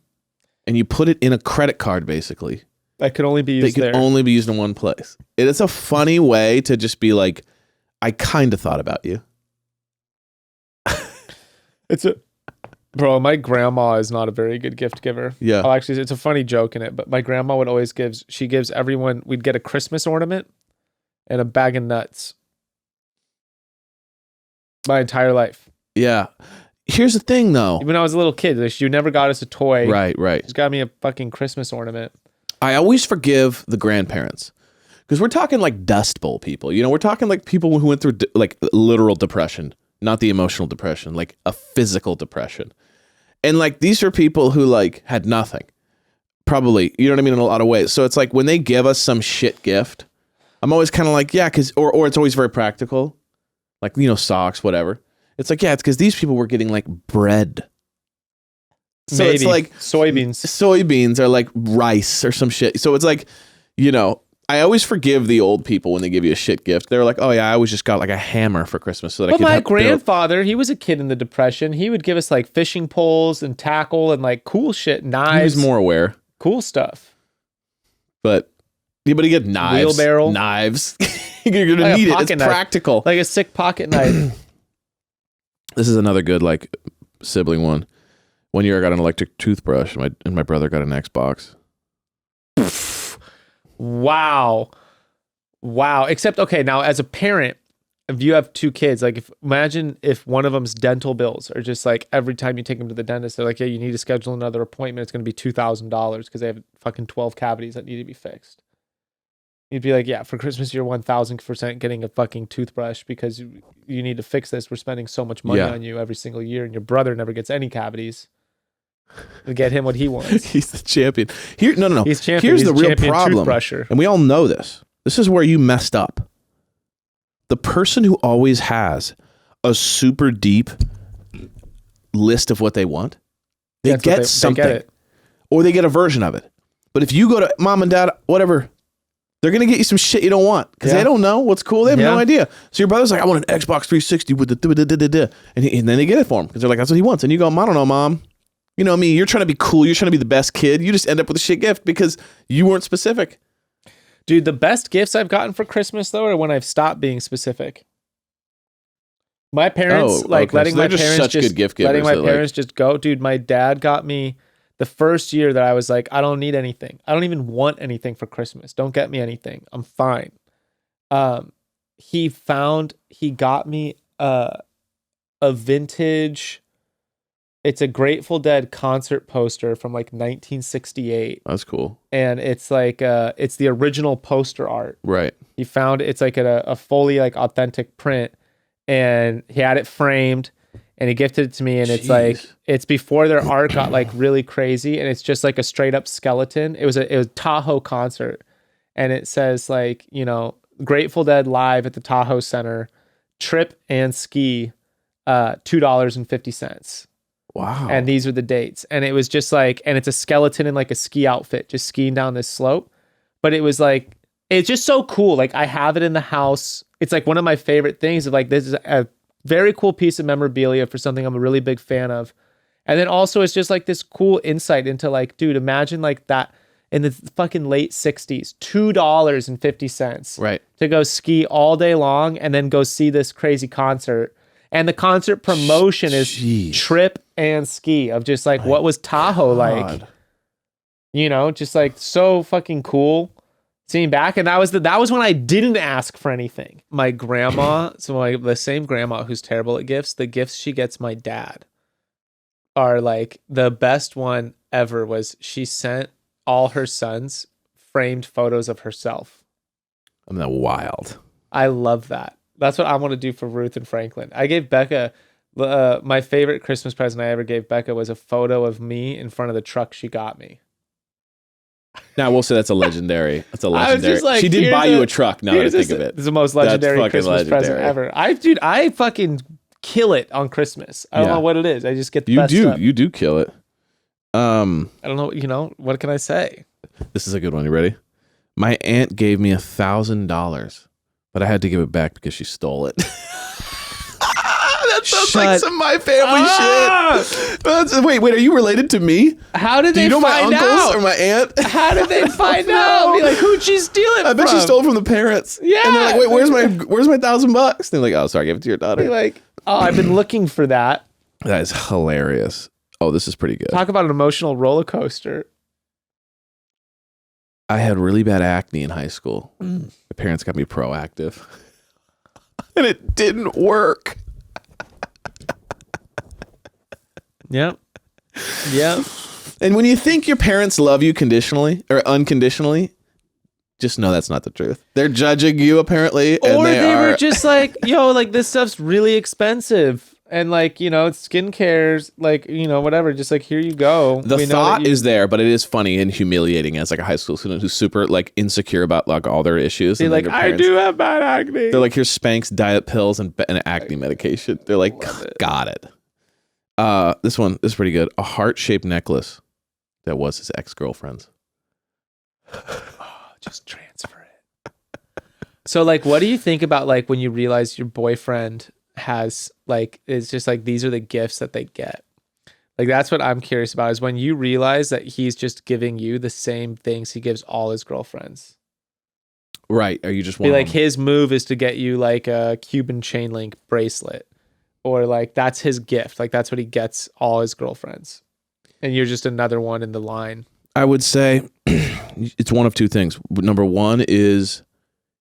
and you put it in a credit card, basically. That could only be used They can there. only be used in one place. It is a funny way to just be like, I kind of thought about you. Bro, my grandma is not a very good gift giver. Yeah. Oh, actually, it's a funny joke in it, but my grandma would always she gives everyone, we'd get a Christmas ornament and a bag of nuts. My entire life. Yeah. Here's the thing, though. Even when I was a little kid, like, she never got us a toy. Right. She's got me a fucking Christmas ornament. I always forgive the grandparents because we're talking like Dust Bowl people. You know, we're talking like people who went through like literal depression, not the emotional depression, like a physical depression. And like these are people who like had nothing, probably, you know what I mean, in a lot of ways. So it's like when they give us some shit gift, I'm always kind of like, yeah, because or it's always very practical, like, you know, socks, whatever. It's like, yeah, it's because these people were getting like bread. So Maybe. it's like soybeans are like rice or some shit. So it's like, you know, I always forgive the old people when they give you a shit gift. They're like, oh yeah, I always just got like a hammer for Christmas so that I Well, could my help build. grandfather, he was a kid in the Depression. He would give us like fishing poles and tackle and like cool shit, knives, He was more aware, cool stuff. but anybody get knives? Wheelbarrow. Knives. You're gonna Like a need it. pocket It's knife. practical. Like a sick pocket knife. This is another good like sibling one. One year I got an electric toothbrush, and my brother got an Xbox. Wow. Except, okay, now as a parent, if you have 2 kids, like imagine if one of them's dental bills are just like every time you take them to the dentist, they're like, yeah, you need to schedule another appointment. It's going to be $2,000 because they have fucking 12 cavities that need to be fixed. You'd be like, yeah, for Christmas, you're 1,000% getting a fucking toothbrush because you need to fix this. We're spending so much money Yeah. on you every single year, and your brother never gets any cavities. To get him what he wants. He's the champion. Here, no. He's champion. Here's He's the real champion problem, toothbrusher. and we all know this. This is where you messed up. The person who always has a super deep list of what they want, they That's what get they something, get it. or they get a version of it. But if you go to mom and dad, whatever, they're gonna get you some shit you don't want because Yeah. they don't know what's cool. They have no Yeah. idea. So your brother's like, I want an Xbox 360 with the da-da-da-da-da. And then they get it for him because they're like, that's what he wants. And you go, I don't know, mom. You know me. You're trying to be cool. You're trying to be the best kid. You just end up with a shit gift because you weren't specific. Dude, the best gifts I've gotten for Christmas though are when I've stopped being specific. My parents letting So my they're parents such just good gift letting givers my that, parents just go. Dude, my dad got me the first year that I was like, I don't need anything. I don't even want anything for Christmas. Don't get me anything. I'm fine. He got me a vintage. It's a Grateful Dead concert poster from like 1968. That's cool. And it's like it's the original poster art. Right. He found it's like a fully like authentic print, and he had it framed, and he gifted it to me. And it's like it's before their art got like really crazy, and it's just like a straight up skeleton. It was Tahoe concert, and it says like, you know, Grateful Dead live at the Tahoe Center, trip and ski, $2.50. Wow. And these are the dates. And it was just like, and it's a skeleton in like a ski outfit, just skiing down this slope. But it was like, it's just so cool. Like I have it in the house. It's like one of my favorite things of like, this is a very cool piece of memorabilia for something I'm a really big fan of. And then also it's just like this cool insight into like, dude, imagine like that in the fucking late 60s, $2.50 right. to go ski all day long and then go see this crazy concert. And the concert promotion is Jeez. trip and ski of just like, what was Tahoe like? You know, just like so fucking cool seeing back. And that was when I didn't ask for anything. My grandma, the same grandma who's terrible at gifts, the gifts she gets my dad are like the best one ever was she sent all her sons framed photos of herself. I mean, that wild. I love that. That's what I want to do for Ruth and Franklin. I gave Becca My favorite Christmas present I ever gave Becca was a photo of me in front of the truck she got me. Now we'll say that's a legendary. That's a I was legendary. just like, She did buy you a truck. Now that I think of it, This is the most legendary That's fucking Christmas present legendary. ever. I fucking kill it on Christmas. I don't Yeah. know what it is. I just get the you best do. stuff. You do kill it. I don't know. What can I say? This is a good one. You ready? My aunt gave me $1,000, but I had to give it back because she stole it. That sounds like some my family shit. Wait, are you related to me? How did Do they you know my find uncles out? or my aunt? How did they find out? Be like, who'd she steal it I bet from? she stole it from the parents. Yeah. And they're like, wait, where's my $1,000? They're like, oh, sorry, I gave it to your daughter. Be like, oh, I've been looking for that. That is hilarious. Oh, this is pretty good. Talk about an emotional roller coaster. I had really bad acne in high school. My parents got me Proactive. And it didn't work. Yep. Yep. And when you think your parents love you conditionally or unconditionally, just know that's not the truth. They're judging you apparently. And Or they are, were just like, yo, like this stuff's really expensive. And like, skincare's like, whatever. Just like, here you go. the We know thought that you- is there, but it is funny and humiliating as like a high school student who's super like insecure about like all their issues. Be And then like, their I parents- do have bad acne. They're like, here's Spanx diet pills and acne medication. They're like, got it. This is pretty good. A heart-shaped necklace that was his ex-girlfriend's. Just transfer it. So like, what do you think about like when you realize your boyfriend has like, it's just like, these are the gifts that they get. Like, that's what I'm curious about is when you realize that he's just giving you the same things he gives all his girlfriends. Right. Are you just Be one? like, his move is to get you like a Cuban chain link bracelet, or like that's his gift. Like that's what he gets all his girlfriends. And you're just another one in the line. I would say it's one of two things. Number one is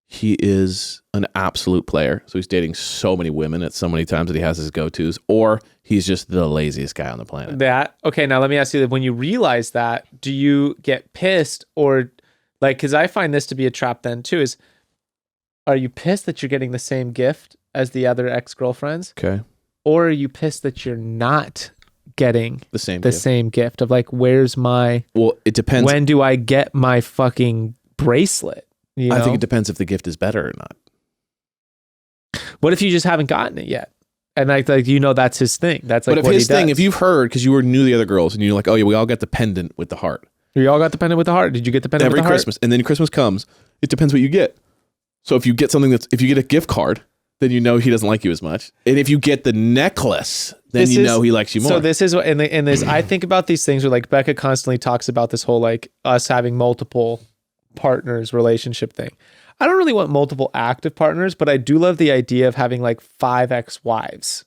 he is an absolute player. So he's dating so many women at so many times that he has his go-tos, or he's just the laziest guy on the planet. Okay, now let me ask you that when you realize that, do you get pissed or like, because I find this to be a trap then too, is are you pissed that you're getting the same gift as the other ex-girlfriends? Okay. Or are you pissed that you're not getting The same. the gift. same gift of like, where's my, Well, it depends. when do I get my fucking bracelet? You I know? think it depends if the gift is better or not. What if you just haven't gotten it yet? And like that's his thing. That's like But if what his he thing, does. if you've heard, because you knew the other girls and you're like, oh yeah, we all got the pendant with the heart you all got the pendant with the heart. Did you get the pendant every with the Christmas, and then Christmas comes, it depends what you get. So if you get something if you get a gift card, then you know he doesn't like you as much. And if you get the necklace, then This you is- know he likes you more. So this is what, and this, I think about these things where like Becca constantly talks about this whole like us having multiple partners relationship thing. I don't really want multiple active partners, but I do love the idea of having like 5 ex-wives.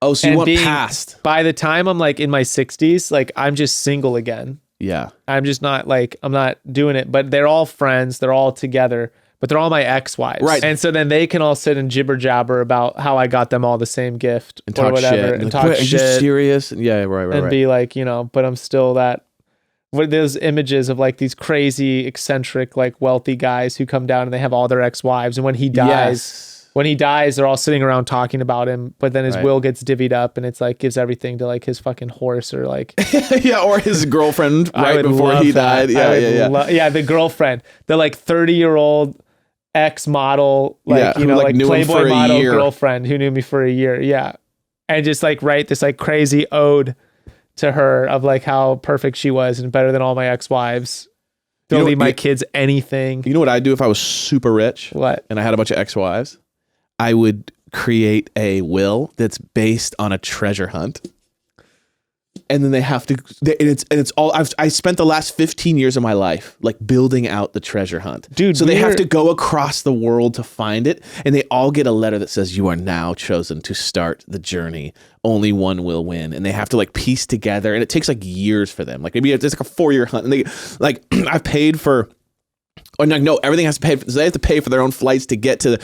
oh, so you and want being- past? By the time I'm like in my 60s, like I'm just single again. Yeah. I'm just not like, I'm not doing it, but they're all friends. They're all together, but they're all my ex-wives. Right. And so then they can all sit and jibber jabber about how I got them all the same gift And or talk whatever shit. and Like, talk "Wait, Are you shit serious? And yeah, right. and be like, but I'm still that. What those images of like these crazy, eccentric, like wealthy guys who come down and they have all their ex-wives, and when he dies, they're all sitting around talking about him, but then his Right. will gets divvied up and it's like gives everything to like his fucking horse or like yeah, or his girlfriend I right would before love he that. died. Yeah. Yeah, the girlfriend, the like 30-year-old ex-model, like Yeah, who, like, like knew him Playboy for a model year. girlfriend who knew me for a year. Yeah, and just like write this like crazy ode to her of like how perfect she was and better than all my ex-wives. Don't You know- leave my you- kids anything. You know what I'd do if I was super rich What? and I had a bunch of ex-wives? I would create a will that's based on a treasure hunt. And then they have to, and it's all, I spent the last 15 years of my life like building out the treasure hunt. Dude, so they have we're- to go across the world to find it. And they all get a letter that says, you are now chosen to start the journey. Only one will win. And they have to like piece together. And it takes like years for them. Like maybe it's like a 4-year hunt. And they like, I've paid for, or no, everything has to pay. So they have to pay for their own flights to get to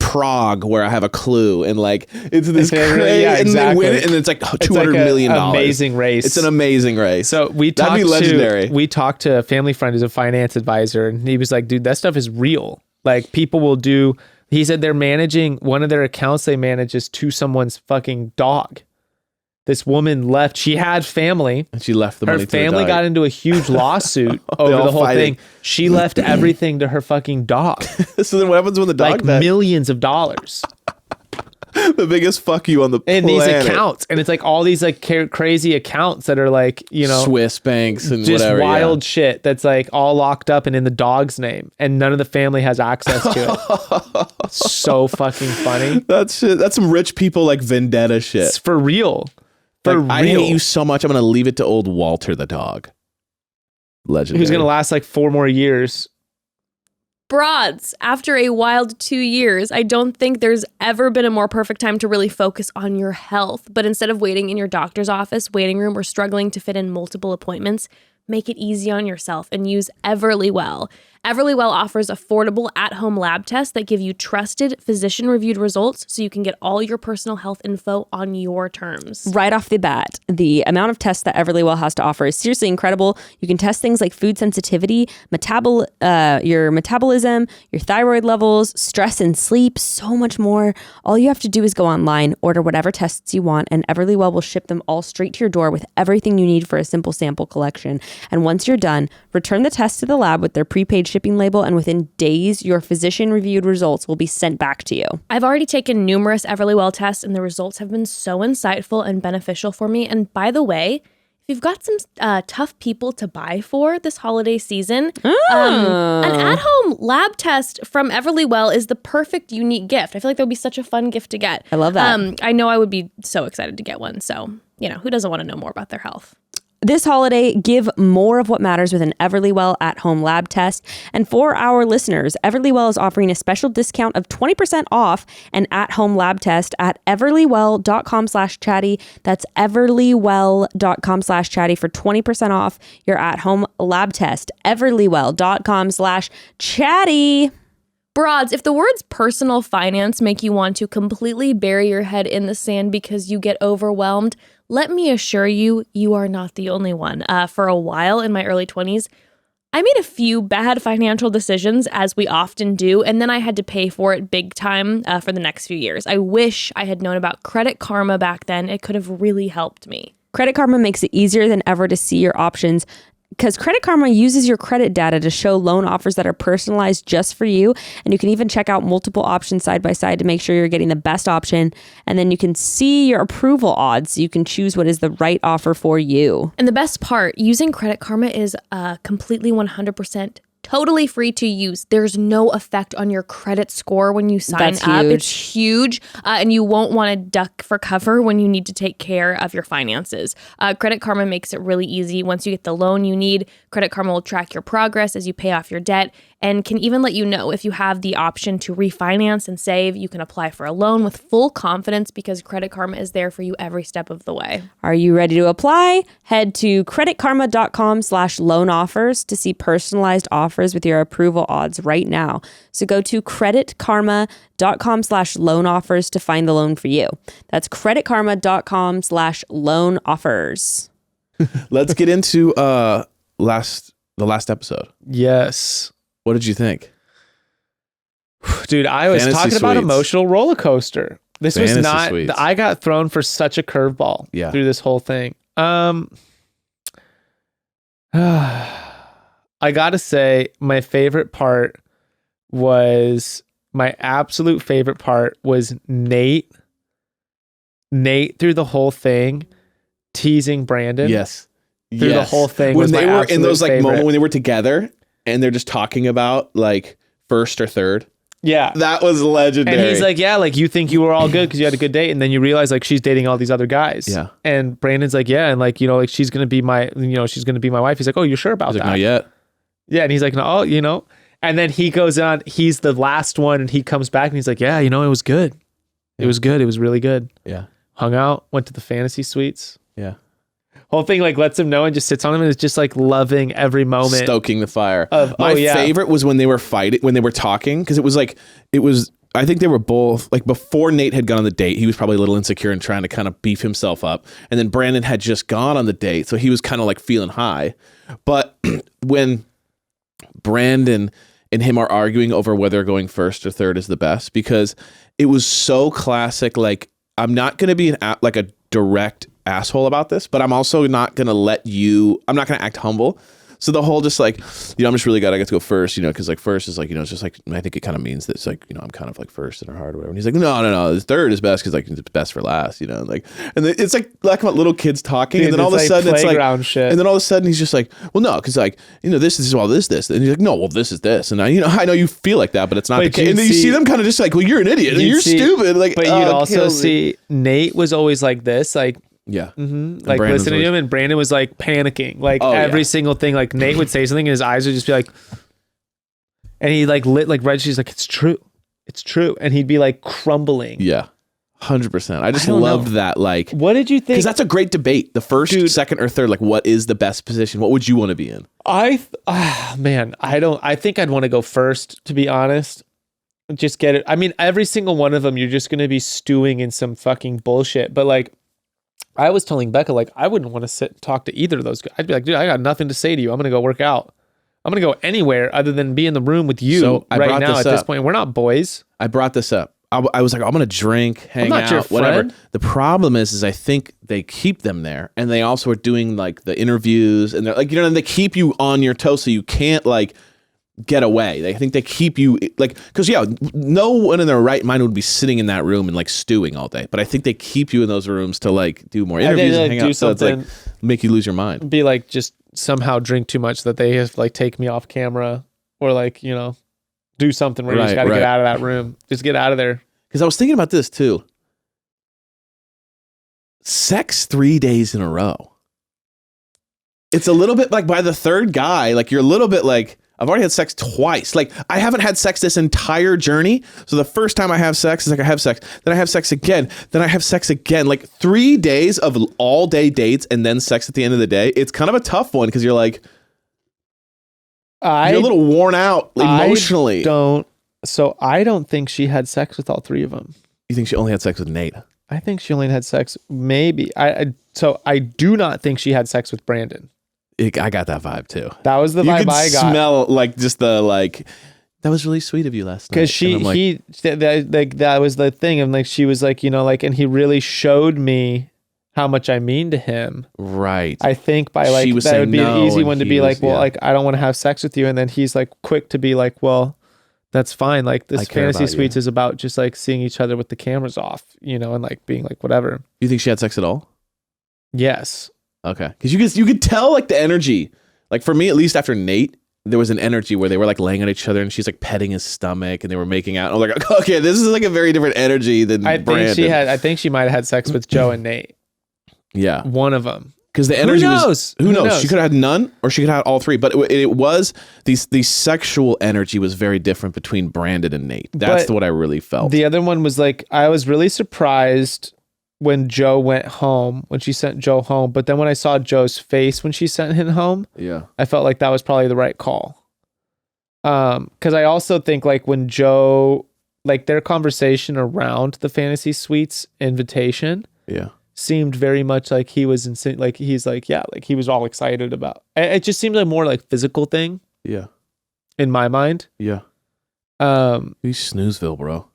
Prague, where I have a clue, and like it's this crazy, yeah, and exactly. they win it, and it's like It's $200 like million. amazing race. It's an amazing race. So we That'd be legendary. We talked to a family friend who's a finance advisor, and he was like, "Dude, that stuff is real. Like people will do He said they're managing one of their accounts they manage is to someone's fucking dog. This woman left. She had family. And she left the money Her to the family dog. got into a huge lawsuit over all the whole fighting. thing. She left everything to her fucking dog. So then what happens when the dog Like dies? millions of dollars The biggest fuck you on the in planet. these accounts. And it's like all these like crazy accounts that are like, you know, Swiss banks and just whatever. wild shit that's like all locked up and in the dog's name. And none of the family has access to it. It's so fucking funny. That's shit. That's some rich people like vendetta shit. It's for real. For Like, I real. hate you so much. I'm gonna leave it to old Walter the dog. Legendary. Who's going to last like 4 more years. Broads, after a wild 2 years, I don't think there's ever been a more perfect time to really focus on your health. But instead of waiting in your doctor's office, waiting room, or struggling to fit in multiple appointments, make it easy on yourself and use Everlywell. Everlywell offers affordable at-home lab tests that give you trusted, physician-reviewed results so you can get all your personal health info on your terms. Right off the bat, the amount of tests that Everlywell has to offer is seriously incredible. You can test things like food sensitivity, your metabolism, your thyroid levels, stress and sleep, so much more. All you have to do is go online, order whatever tests you want, and Everlywell will ship them all straight to your door with everything you need for a simple sample collection. And once you're done, return the test to the lab with their prepaid shipping label, and within days, your physician-reviewed results will be sent back to you. I've already taken numerous Everlywell tests, and the results have been so insightful and beneficial for me. And by the way, if you've got some tough people to buy for this holiday season, an at-home lab test from Everlywell is the perfect unique gift. I feel like that would be such a fun gift to get. I love that. I know I would be so excited to get one. So, who doesn't want to know more about their health? This holiday, give more of what matters with an Everlywell at-home lab test. And for our listeners, Everlywell is offering a special discount of 20% off an at-home lab test at everlywell.com/chatty. That's everlywell.com/chatty for 20% off your at-home lab test. everlywell.com/chatty. Broads, if the words personal finance make you want to completely bury your head in the sand because you get overwhelmed, let me assure you, you are not the only one. For a while in my early 20s, I made a few bad financial decisions, as we often do, and then I had to pay for it big time for the next few years. I wish I had known about Credit Karma back then. It could have really helped me. Credit Karma makes it easier than ever to see your options, because Credit Karma uses your credit data to show loan offers that are personalized just for you. And you can even check out multiple options side by side to make sure you're getting the best option. And then you can see your approval odds so you can choose what is the right offer for you. And the best part, using Credit Karma is completely 100% totally free to use. There's no effect on your credit score when you sign That's up. huge. It's huge. And you won't want to duck for cover when you need to take care of your finances. Credit Karma makes it really easy. Once you get the loan you need, Credit Karma will track your progress as you pay off your debt and can even let you know if you have the option to refinance and save. You can apply for a loan with full confidence because Credit Karma is there for you every step of the way. Are you ready to apply? Head to creditkarma.com/loan offers to see personalized offers with your approval odds right now. So go to creditkarma.com/loan offers to find the loan for you. That's creditkarma.com/loan offers. Let's get into the last episode. Yes. What did you think? Dude, I was Fantasy talking about suites. emotional roller coaster. This was Fantasy not, suites. I got thrown for such a curveball through this whole thing. I gotta say, my absolute favorite part was Nate. Nate through the whole thing teasing Brandon. Yes. Through the whole thing. When was they my were in absolute those like favorite. moment when they were together and they're just talking about like first or third. Yeah. That was legendary. And he's like, yeah, like you think you were all good because you had a good date, and then you realize like she's dating all these other guys. Yeah. And Brandon's like, yeah, and like like she's gonna be my wife. He's like, oh, you're sure about He's that? like, not yet. Yeah, and he's like, no, and then he goes on. He's the last one, and he comes back and he's like, yeah, it was good. It was good. It was really good. Yeah. Hung out, went to the fantasy suites. Yeah. Whole thing like lets him know and just sits on him and is just like loving every moment. Stoking the fire. My favorite was when they were fighting, when they were talking, because I think they were both like before Nate had gone on the date, he was probably a little insecure and trying to kind of beef himself up. And then Brandon had just gone on the date, so he was kind of like feeling high. But when Brandon and him are arguing over whether going first or third is the best, because it was so classic. Like, I'm not going to be like a direct asshole about this, but I'm also not going to I'm not going to act humble. So the whole just like, I'm just really glad I get to go first, because like first is like, it's just like, I think it kind of means that it's like, I'm kind of like first in her heart or whatever. And he's like, no, the third is best because like it's best for last, like, and it's like about little kids talking. Dude, and then all of a sudden it's like, shit. and then all of a sudden he's just like, well, no, because like, this is all this. And he's like, no, well, this is this. And I know you feel like that, but it's not the case. And then you see them kind of just like, well, you're an idiot. You're stupid. Like, but you'd also see Nate was always like this, like, yeah. Like listening to him, and Brandon was like panicking, like every single thing. Like Nate would say something and his eyes would just be like, and he like lit like red. She's like, it's true. And he'd be like crumbling. Yeah. 100%. I just loved that. Like, what did you think? Because that's a great debate. The first, second, or third. Like, what is the best position? What would you want to be in? I think I'd want to go first, to be honest. Just get it. I mean, every single one of them, you're just going to be stewing in some fucking bullshit. But like, I was telling Becca, like, I wouldn't want to sit and talk to either of those guys. I'd be like, dude, I got nothing to say to you. I'm going to go work out. I'm going to go anywhere other than be in the room with you right now at this point. We're not boys. I brought this up. I was like, I'm going to drink, hang out, your whatever. friend. The problem is I think they keep them there, and they also are doing like the interviews, and they're like, they keep you on your toes so you can't like get away. I think they keep you like, because no one in their right mind would be sitting in that room and like stewing all day, but I think they keep you in those rooms to like do more interviews and hang out, so it's like make you lose your mind. Be like, just somehow drink too much that they have like take me off camera, or like do something where you just got to get out of that room. Just get out of there. Because I was thinking about this too. Sex 3 days in a row. It's a little bit like by the third guy, like you're a little bit like, I've already had sex twice. Like, I haven't had sex this entire journey. So the first time I have sex is like I have sex. Then I have sex again. Then I have sex again. Like 3 days of all day dates and then sex at the end of the day. It's kind of a tough one because you're like, you're a little worn out emotionally. I don't think she had sex with all three of them. You think she only had sex with Nate? I think she only had sex, maybe. So I do not think she had sex with Brandon. I got that vibe too. That was the vibe I got. You could smell like just the like, that was really sweet of you last night. Because that was the thing. And like, she was like, and he really showed me how much I mean to him. Right. I think by like, that would be an easy one to be like, well, like, I don't want to have sex with you. And then he's like quick to be like, well, that's fine. Like this fantasy suites is about just like seeing each other with the cameras off, and like being like, whatever. You think she had sex at all? Yes. Okay. Because you could tell like the energy. Like for me, at least after Nate, there was an energy where they were like laying on each other and she's like petting his stomach and they were making out. And I'm like, okay, this is like a very different energy than Brandon. I think she might have had sex with Joe and Nate. Yeah. One of them. Because the energy who knows? Who knows? She could have had none or she could have had all three. But it was, the sexual energy was very different between Brandon and Nate. That's what I really felt. The other one was like, I was really surprised when Joe went home, when she sent Joe home. But then when I saw Joe's face when she sent him home, I felt like that was probably the right call. Because I also think like when Joe, like their conversation around the fantasy suites invitation, seemed very much like he was like he's like, like he was all excited about. It just seemed like more like physical thing. Yeah. In my mind. Yeah. He's Snoozeville, bro.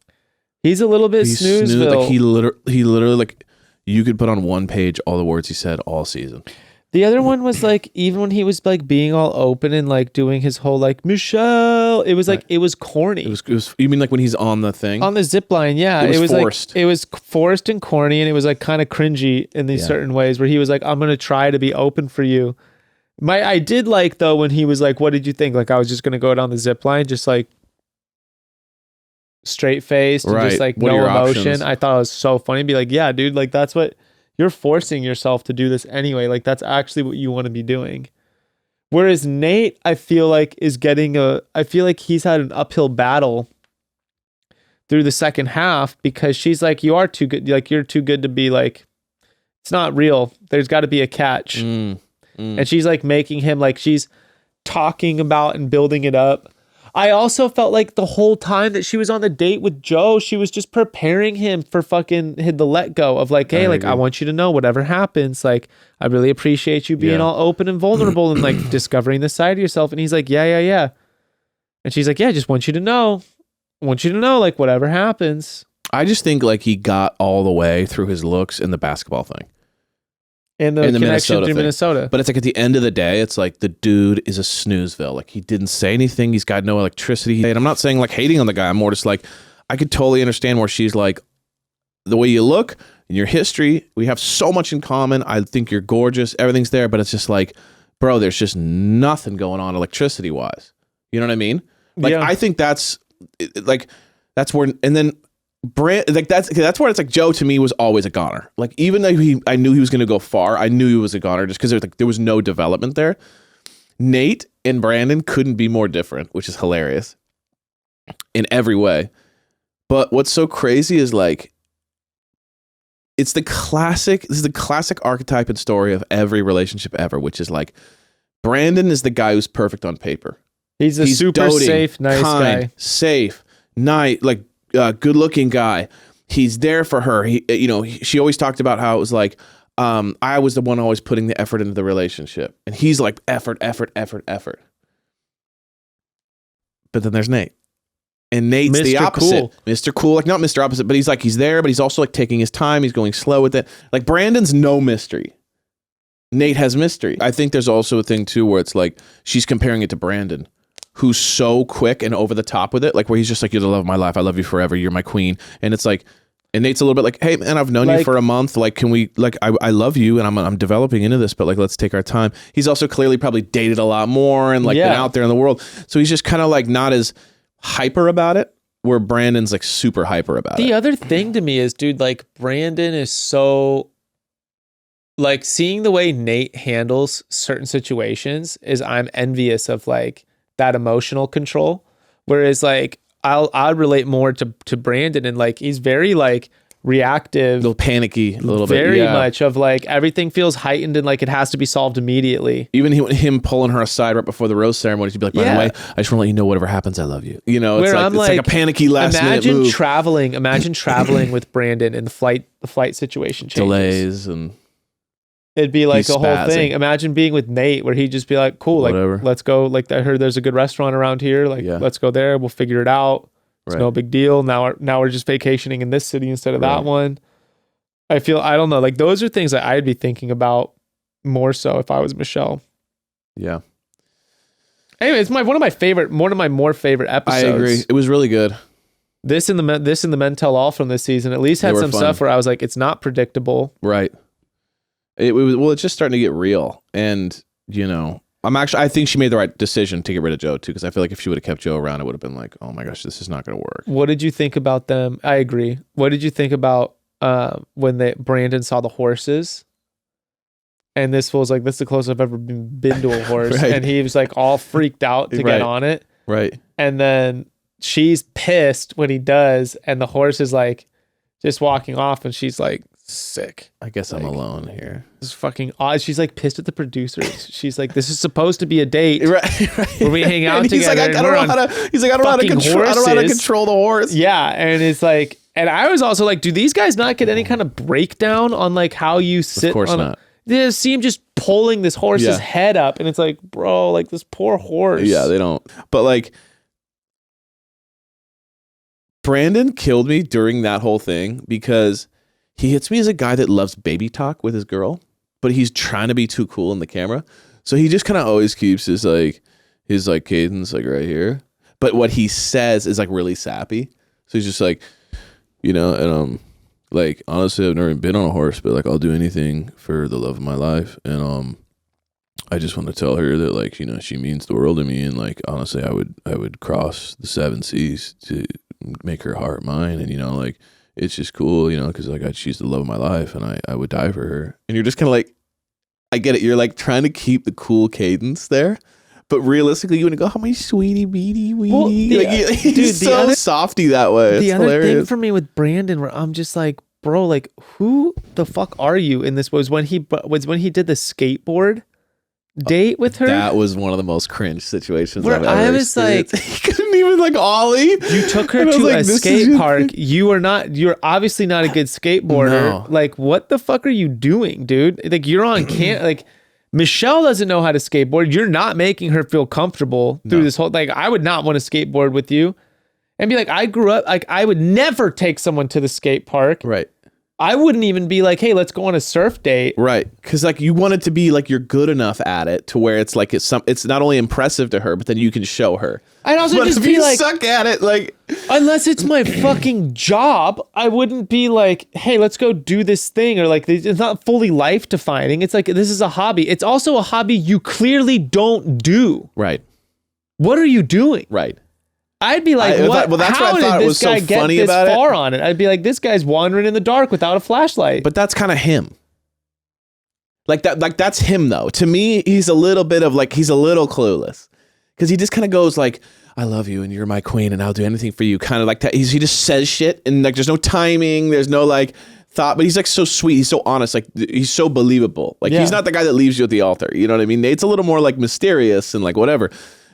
He's a little bit Snoozeville. Like he literally like you could put on one page all the words he said all season. The other one was like, even when he was like being all open and like doing his whole like Michelle, it was like, it was corny. It was you mean like when he's on the thing? On the zip line, yeah. It was forced. Like, it was forced and corny, and it was like kind of cringy in these certain ways where he was like, I'm going to try to be open for you. I did like though when he was like, what did you think? Like I was just going to go down the zip line, just like straight faced and just like no emotion. Options? I thought it was so funny. Be like, yeah, dude, like that's what you're forcing yourself to do this anyway. Like that's actually what you want to be doing. Whereas Nate, I feel like I feel like he's had an uphill battle through the second half because she's like, you are too good. Like you're too good to be like, it's not real. There's got to be a catch. And she's like making him like, she's talking about and building it up. I also felt like the whole time that she was on the date with Joe, she was just preparing him for fucking the let go of like, hey, I want you to know whatever happens. Like, I really appreciate you being all open and vulnerable and like discovering the side of yourself. And he's like, yeah. And she's like, yeah, I just want you to know. I want you to know, like, whatever happens. I just think like he got all the way through his looks in the basketball thing. And the in the connection Minnesota through thing. Minnesota. But it's like at the end of the day, it's like the dude is a snoozeville. Like he didn't say anything. He's got no electricity. And I'm not saying like hating on the guy. I'm more just like, I could totally understand where she's like, the way you look and your history, we have so much in common. I think you're gorgeous. Everything's there. But it's just like, bro, there's just nothing going on electricity wise. You know what I mean? Like, Yeah. I think that's like, that's where, and then like that's where it's like Joe to me was always a goner. Like even though I knew he was going to go far, I knew he was a goner just because there was no development there. Nate and Brandon couldn't be more different, which is hilarious in every way. But what's so crazy is like this is the classic archetype and story of every relationship ever, which is like Brandon is the guy who's perfect on paper. He's a super doting, safe, nice kind, guy. safe, nice, like good looking guy. He's there for her. She always talked about how it was like, I was the one always putting the effort into the relationship. And he's like effort. But then there's Nate. And Nate's the Mr. opposite. Cool. Mr. Cool, like not Mr. Opposite, but he's there, but he's also like taking his time. He's going slow with it. Like Brandon's no mystery. Nate has mystery. I think there's also a thing too where it's like she's comparing it to Brandon, who's so quick and over the top with it, like where he's just like, you're the love of my life. I love you forever. You're my queen. And it's like, and Nate's a little bit like, hey man, I've known you for a month. Like, can we, like, I love you and I'm developing into this, but like, let's take our time. He's also clearly probably dated a lot more and like been out there in the world. So he's just kind of like not as hyper about it, where Brandon's like super hyper about it. The other thing to me is, dude, like Brandon is so, like seeing the way Nate handles certain situations is I'm envious of like that emotional control. Whereas like I'd relate more to Brandon, and like he's very like reactive, a little panicky, a little very bit. much of like everything feels heightened and like it has to be solved immediately. Even him pulling her aside right before the rose ceremony, she'd be like, by the way, I just want to let you know whatever happens, I love you. You know, it's like a panicky last minute move. Imagine traveling with Brandon and the flight situation changes. Delays and it'd be like he's a whole spazzing. thing. Imagine being with Nate where he'd just be like, cool, like Whatever. let's go. Like I heard there's a good restaurant around here. Like let's go there. We'll figure it out. It's no big deal. Now we're just vacationing in this city instead of that one. I don't know. Like those are things that I'd be thinking about more so if I was Michelle. Yeah. Anyway, it's one of my more favorite episodes. I agree. It was really good. This and the Men Tell All from this season at least had some stuff where I was like, it's not predictable. Right. It's just starting to get real. And, you know, I think she made the right decision to get rid of Joe too, because I feel like if she would have kept Joe around, it would have been like, oh my gosh, this is not going to work. What did you think about them? I agree. What did you think about when Brandon saw the horses? And this was like, this is the closest I've ever been to a horse. Right. And he was like all freaked out to get on it. Right. And then she's pissed when he does. And the horse is like just walking off and she's like, sick. I guess I'm alone here. This is fucking odd. She's like pissed at the producers. She's like, this is supposed to be a date. Right. Where we hang out together. He's like, I don't know how to control the horse. Yeah. And it's like, and I was also like, do these guys not get any kind of breakdown on like how you sit? Of course not. They see him just pulling this horse's head up, and it's like, bro, like this poor horse. Yeah, they don't. But like, Brandon killed me during that whole thing because he hits me as a guy that loves baby talk with his girl, but he's trying to be too cool in the camera. So he just kind of always keeps his cadence like right here. But what he says is like really sappy. So he's just like, you know, and like honestly, I've never been on a horse, but like I'll do anything for the love of my life. And I just want to tell her that like, you know, she means the world to me, and like honestly, I would cross the 7 seas to make her heart mine. And you know, like it's just cool, you know, because like she's the love of my life, and I would die for her. And you're just kind of like, I get it. You're like trying to keep the cool cadence there, but realistically, you want to go, "Oh my sweetie, beady, weedy." Well, like, he's so softy that way. The it's other hilarious. thing for me with Brandon, where I'm just like, bro, like who the fuck are you? In this was when he did the skateboard date with her. That was one of the most cringe situations where I've ever I was like, he couldn't even like ollie. You took her And I was to like, a this skate is park. You're obviously not a good skateboarder. No. Like, what the fuck are you doing, dude? Like, you're on like Michelle doesn't know how to skateboard. You're not making her feel comfortable through this whole, like, I would not want to skateboard with you and be like, I grew up, like, I would never take someone to the skate park. Right. I wouldn't even be like, hey, let's go on a surf date. Right. Because like you want it to be like you're good enough at it to where it's like it's not only impressive to her, but then you can show her. I'd also But just if be you like, suck at it, like unless it's my fucking job, I wouldn't be like, hey, let's go do this thing. Or like, it's not fully life defining. It's like, this is a hobby. It's also a hobby you clearly don't do. right. What are you doing? Right. I'd be like, what? Well, that's how what I thought did was this guy so get funny this about far on it? I'd be like, this guy's wandering in the dark without a flashlight. But that's kind of him. Like that's him though. To me, he's a little bit of like he's a little clueless because he just kind of goes like, "I love you and you're my queen and I'll do anything for you." Kind of like that. He just says shit and like there's no timing, there's no like thought, but he's like so sweet, he's so honest, like he's so believable. Like he's not the guy that leaves you at the altar. You know what I mean? Nate's a little more like mysterious and like whatever.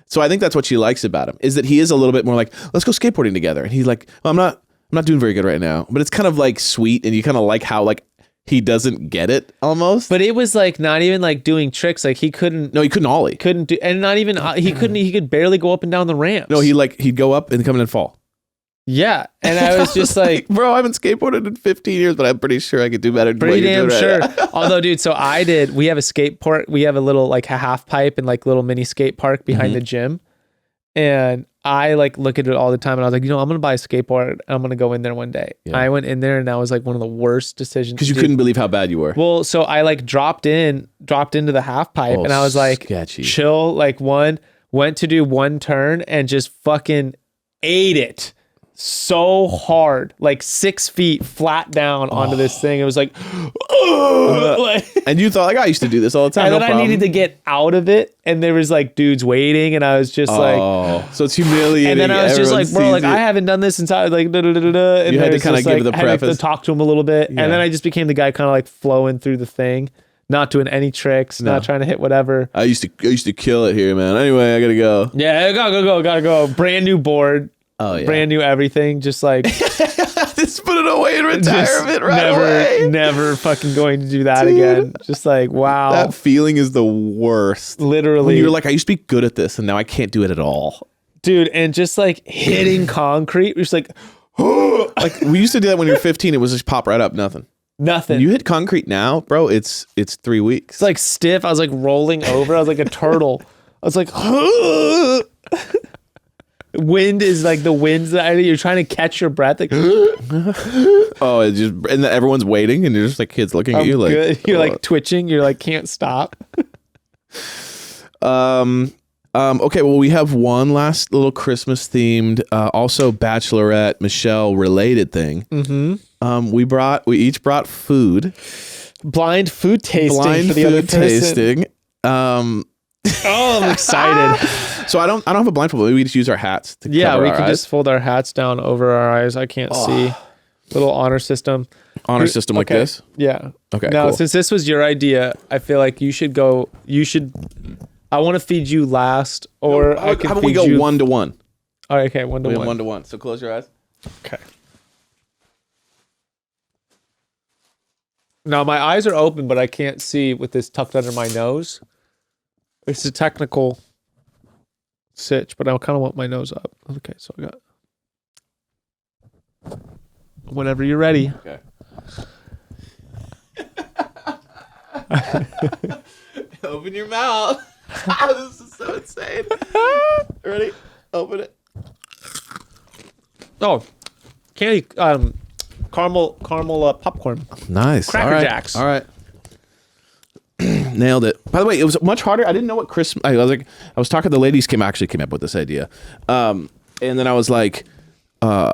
So I think that's what she likes about him is that he is a little bit more like, let's go skateboarding together. And he's like, well, I'm not doing very good right now, but it's kind of like sweet. And you kind of like how like he doesn't get it almost. But it was like not even like doing tricks. Like he couldn't ollie. Couldn't do, and not even he could barely go up and down the ramps. No, he'd go up and come in and fall. Yeah, and I was just like, bro, I haven't skateboarded in 15 years, but I'm pretty sure I could do better. Pretty damn sure. Although, dude, so we have a skate park. We have a little like a half pipe and like little mini skate park behind the gym. And I like look at it all the time and I was like, I'm going to buy a skateboard and I'm going to go in there one day. Yeah. I went in there and that was like one of the worst decisions. Because you couldn't believe how bad you were. Well, so I like dropped into the half pipe and I was like, sketchy. Chill, like went to do one turn and just fucking ate it so hard, like 6 feet flat down onto this thing. It was like, and you thought like I used to do this all the time. And then I needed to get out of it, and there was like dudes waiting, and I was just like, so it's humiliating. And then I was just like, bro, like I haven't done this since I was like, and you had to kind of give the preface. I had to talk to him a little bit, and then I just became the guy kind of like flowing through the thing, not doing any tricks, not trying to hit whatever. I used to kill it here, man. Anyway, I gotta go. Yeah, gotta go. Brand new board. Oh yeah. Brand new everything, just like just put it away in retirement away. Never fucking going to do that again. Just like, wow. That feeling is the worst. Literally. When you're like, I used to be good at this and now I can't do it at all. Dude, and just like hitting concrete, just like like we used to do that when you were 15, it was just pop right up, nothing. Nothing. When you hit concrete now, bro, it's 3 weeks. It's like stiff. I was like rolling over. I was like a turtle. I was like, wind is like the winds that you're trying to catch your breath. Like, oh, it just and everyone's waiting, and you're just like kids looking at you like good. You're like twitching. You're like can't stop. Okay, well, we have one last little Christmas themed, also Bachelorette Michelle related thing. Mm-hmm. We each brought food. Blind food tasting for the other person. Tasting. Oh, I'm excited. So I don't have a blindfold. Maybe we just use our hats to cover we our can eyes. just fold our hats down over our eyes. I can't see. Little honor system. Honor system like this? Yeah. Okay, Now, cool. since this was your idea, I feel like you should I want to feed you last, or I can how about feed we go you 1-to-1? Oh, okay, 1-to-1. 1-to-1. So close your eyes. Okay. Now my eyes are open, but I can't see with this tucked under my nose. It's a technical sitch, but I kind of want my nose up. Okay, so I got. Whenever you're ready. Okay. Open your mouth. This is so insane. Ready? Open it. Oh, candy, caramel popcorn. Nice. Cracker Jacks. All right. Nailed it. By the way, it was much harder. I didn't know what Christmas. I was talking. The ladies came up with this idea, and then I was like, oh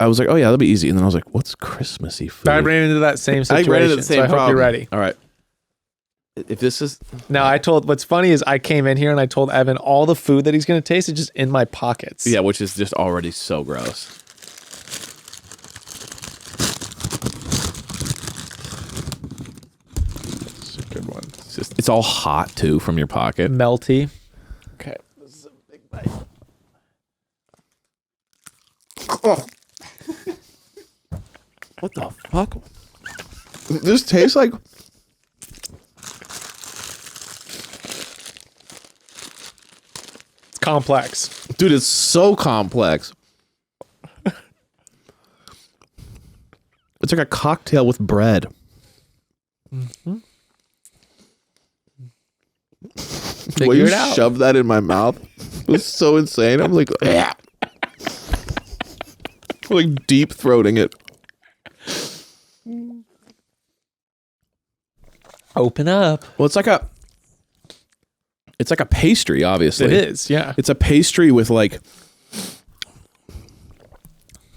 yeah, that'll be easy. And then I was like, what's Christmassy food? I ran into that same situation. I ran into the same so I problem. hope you're ready. All right. If this is now, what's funny is I came in here and I told Evan all the food that he's going to taste is just in my pockets. yeah, which is just already so gross. It's a good one. It's all hot too from your pocket. Melty. Okay, this is a big bite. What the fuck? This tastes like complex. Dude, it's so complex. It's like a cocktail with bread. The way you shoved that in my mouth was so insane. I'm like, like deep throating it. Open up. Well, it's like a pastry, obviously. It is, yeah. It's a pastry with like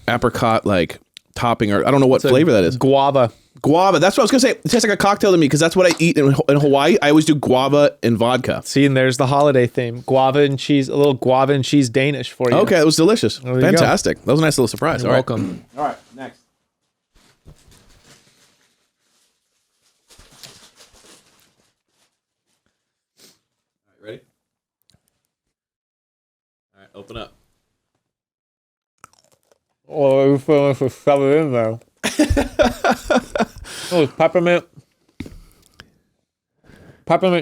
apricot like topping, or I don't know what flavor that is. Guava. Guava. That's what I was gonna say. It tastes like a cocktail to me because that's what I eat in Hawaii. I always do guava and vodka. See, and there's the holiday theme. Guava and cheese, a little guava and cheese Danish for you. Okay, it was delicious. There you Fantastic. That was a nice little surprise. You're All right. welcome. All right, next. All right, ready? All right, open up. Oh, you feel like to shove it in there. Oh, it's peppermint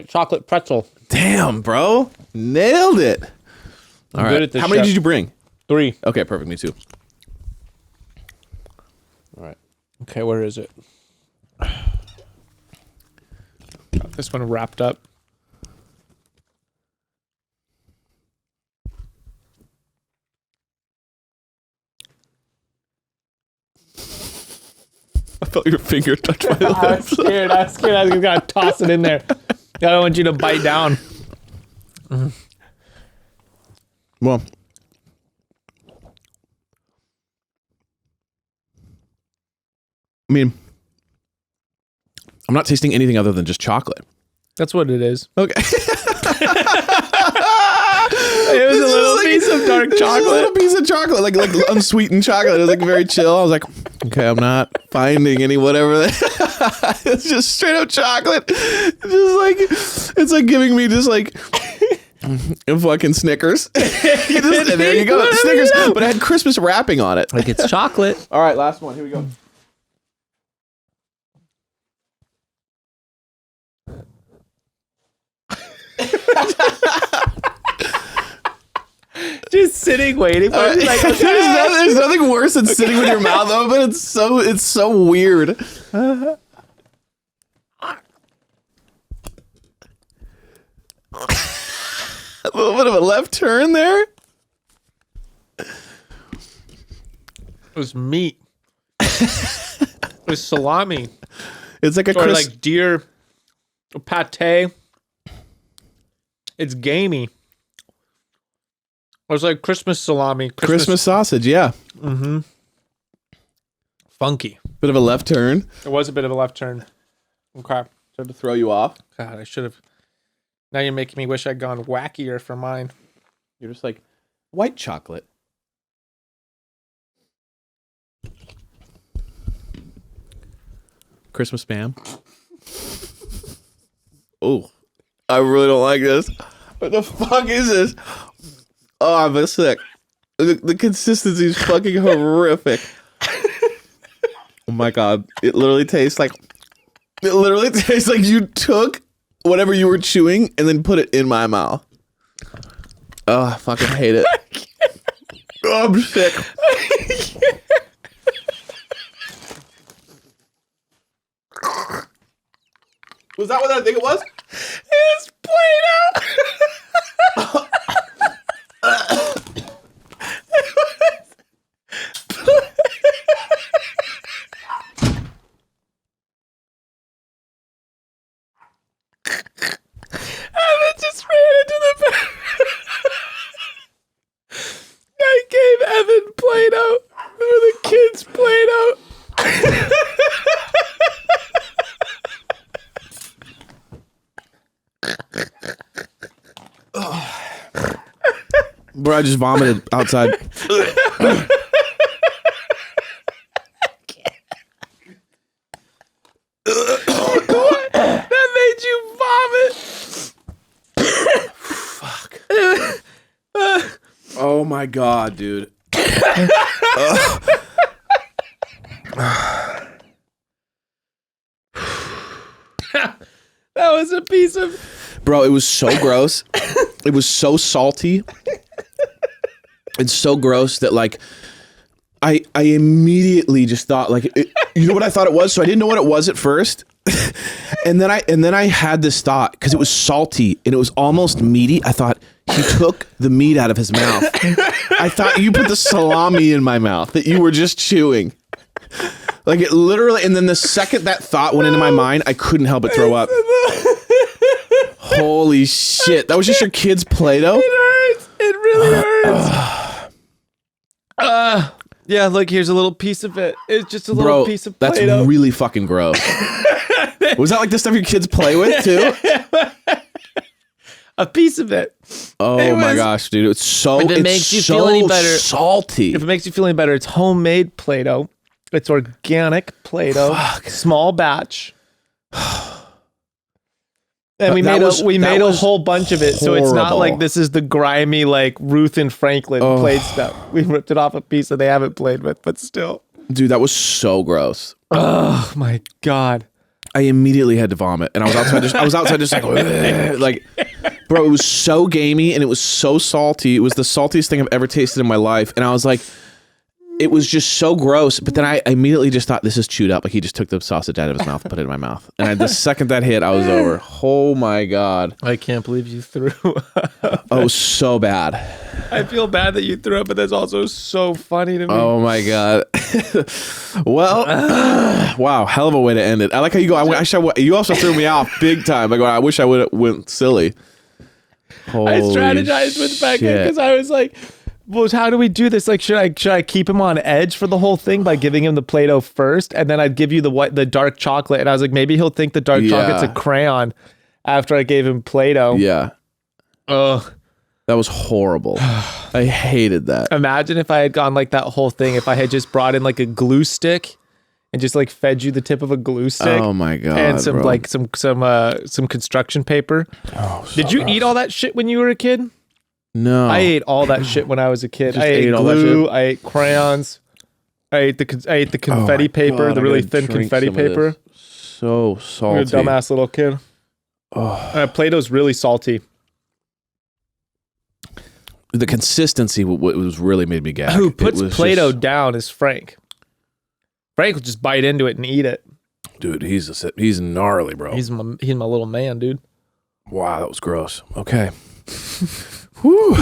chocolate pretzel. Damn, bro. Nailed it. All good right. at this How many shit. did you bring? 3. Okay, perfect. Me too. All right. Okay, where is it? Got this one wrapped up. I felt your finger touch my I lips. was scared. I was just gonna toss it in there. I don't want you to bite down. Well, I mean, I'm not tasting anything other than just chocolate. That's what it is. Okay. It was a little piece of dark A chocolate. little piece of chocolate, like unsweetened chocolate. It was like very chill. I was like, okay, I'm not finding any whatever. It's just straight up chocolate. It's like giving me just like a fucking Snickers. There you go, Snickers. But it had Christmas wrapping on it. Like it's chocolate. All right, last one. Here we go. Just sitting waiting for it. Like, there's nothing worse than sitting with your mouth open. It's so weird. A little bit of a left turn there. it was meat. It was salami. It's like a Or crisp. like deer pate. It's gamey. It was like Christmas salami. Christmas sausage, yeah. Funky. Bit of a left turn. It was a bit of a left turn. Okay. Tried to throw you off. God, I should have. Now you're making me wish I'd gone wackier for mine. You're just like white chocolate. Christmas spam. Oh, I really don't like this. What the fuck is this? Oh, I'm sick. The consistency is fucking horrific. Oh my god. It literally tastes like you took whatever you were chewing and then put it in my mouth. Oh, I fucking hate it. Oh, I'm sick. Was that what I think it was? It's Play-Doh. Evan just ran into the back. I gave Evan Play-Doh for the kids' Play-Doh. Bro, I just vomited outside. That made you vomit. Fuck. Oh my god, dude. That was a piece of. Bro, it was so gross. It was so salty. It's so gross that like I immediately just thought like you know what I thought it was? So I didn't know what it was at first. and then I had this thought because it was salty and it was almost meaty. I thought he took the meat out of his mouth. I thought you put the salami in my mouth that you were just chewing. Like it literally, and then the second that thought went into my mind, I couldn't help but throw up. Holy shit. That was just your kid's Play-Doh? It hurts. It really hurts. Yeah, look, here's a little piece of it. It's just a little piece of Play-Doh. That's really fucking gross. Was that like the stuff your kids play with too? A piece of it. Oh my gosh, dude. It's so If it makes you feel any better, salty. If it makes you feel any better, it's homemade Play-Doh. It's organic Play-Doh. Small batch. And we made a whole bunch of it, so it's not like this is the grimy like Ruth and Franklin played stuff. We ripped it off a piece that they haven't played with, but still. Dude, that was so gross. Oh my God. I immediately had to vomit, and I was outside just like, like, bro, it was so gamey and it was so salty. It was the saltiest thing I've ever tasted in my life, and I was like, it was just so gross. But then I immediately just thought, this is chewed up. Like he just took the sausage out of his mouth and put it in my mouth. And the second that hit, I was over. Oh my God. I can't believe you threw up. Oh, so bad. I feel bad that you threw up, but that's also so funny to me. Oh my God. Well, wow. Hell of a way to end it. I like how you go, you also threw me off big time. Like, I wish I would have went silly. Holy I strategized with Becca because I was like, well, how do we do this? Like, should I keep him on edge for the whole thing by giving him the Play-Doh first, and then I'd give you the dark chocolate? And I was like, maybe he'll think the dark chocolate's a crayon after I gave him Play-Doh. Yeah. Ugh. That was horrible. I hated that. Imagine if I had gone like that whole thing. If I had just brought in like a glue stick and just like fed you the tip of a glue stick. Oh my God. And some bro. like some construction paper. Oh, so Did you eat all that shit when you were a kid? No. I ate all that shit when I was a kid. Just I ate all that glue. shit? I ate crayons. I ate the confetti paper, the really thin confetti paper. So salty. You're a dumbass little kid. Play-Doh's really salty. The consistency was really made me gag. Who puts Play-Doh down is Frank. Frank will just bite into it and eat it. Dude, he's gnarly, bro. He's my little man, dude. Wow, that was gross. Okay. Whew.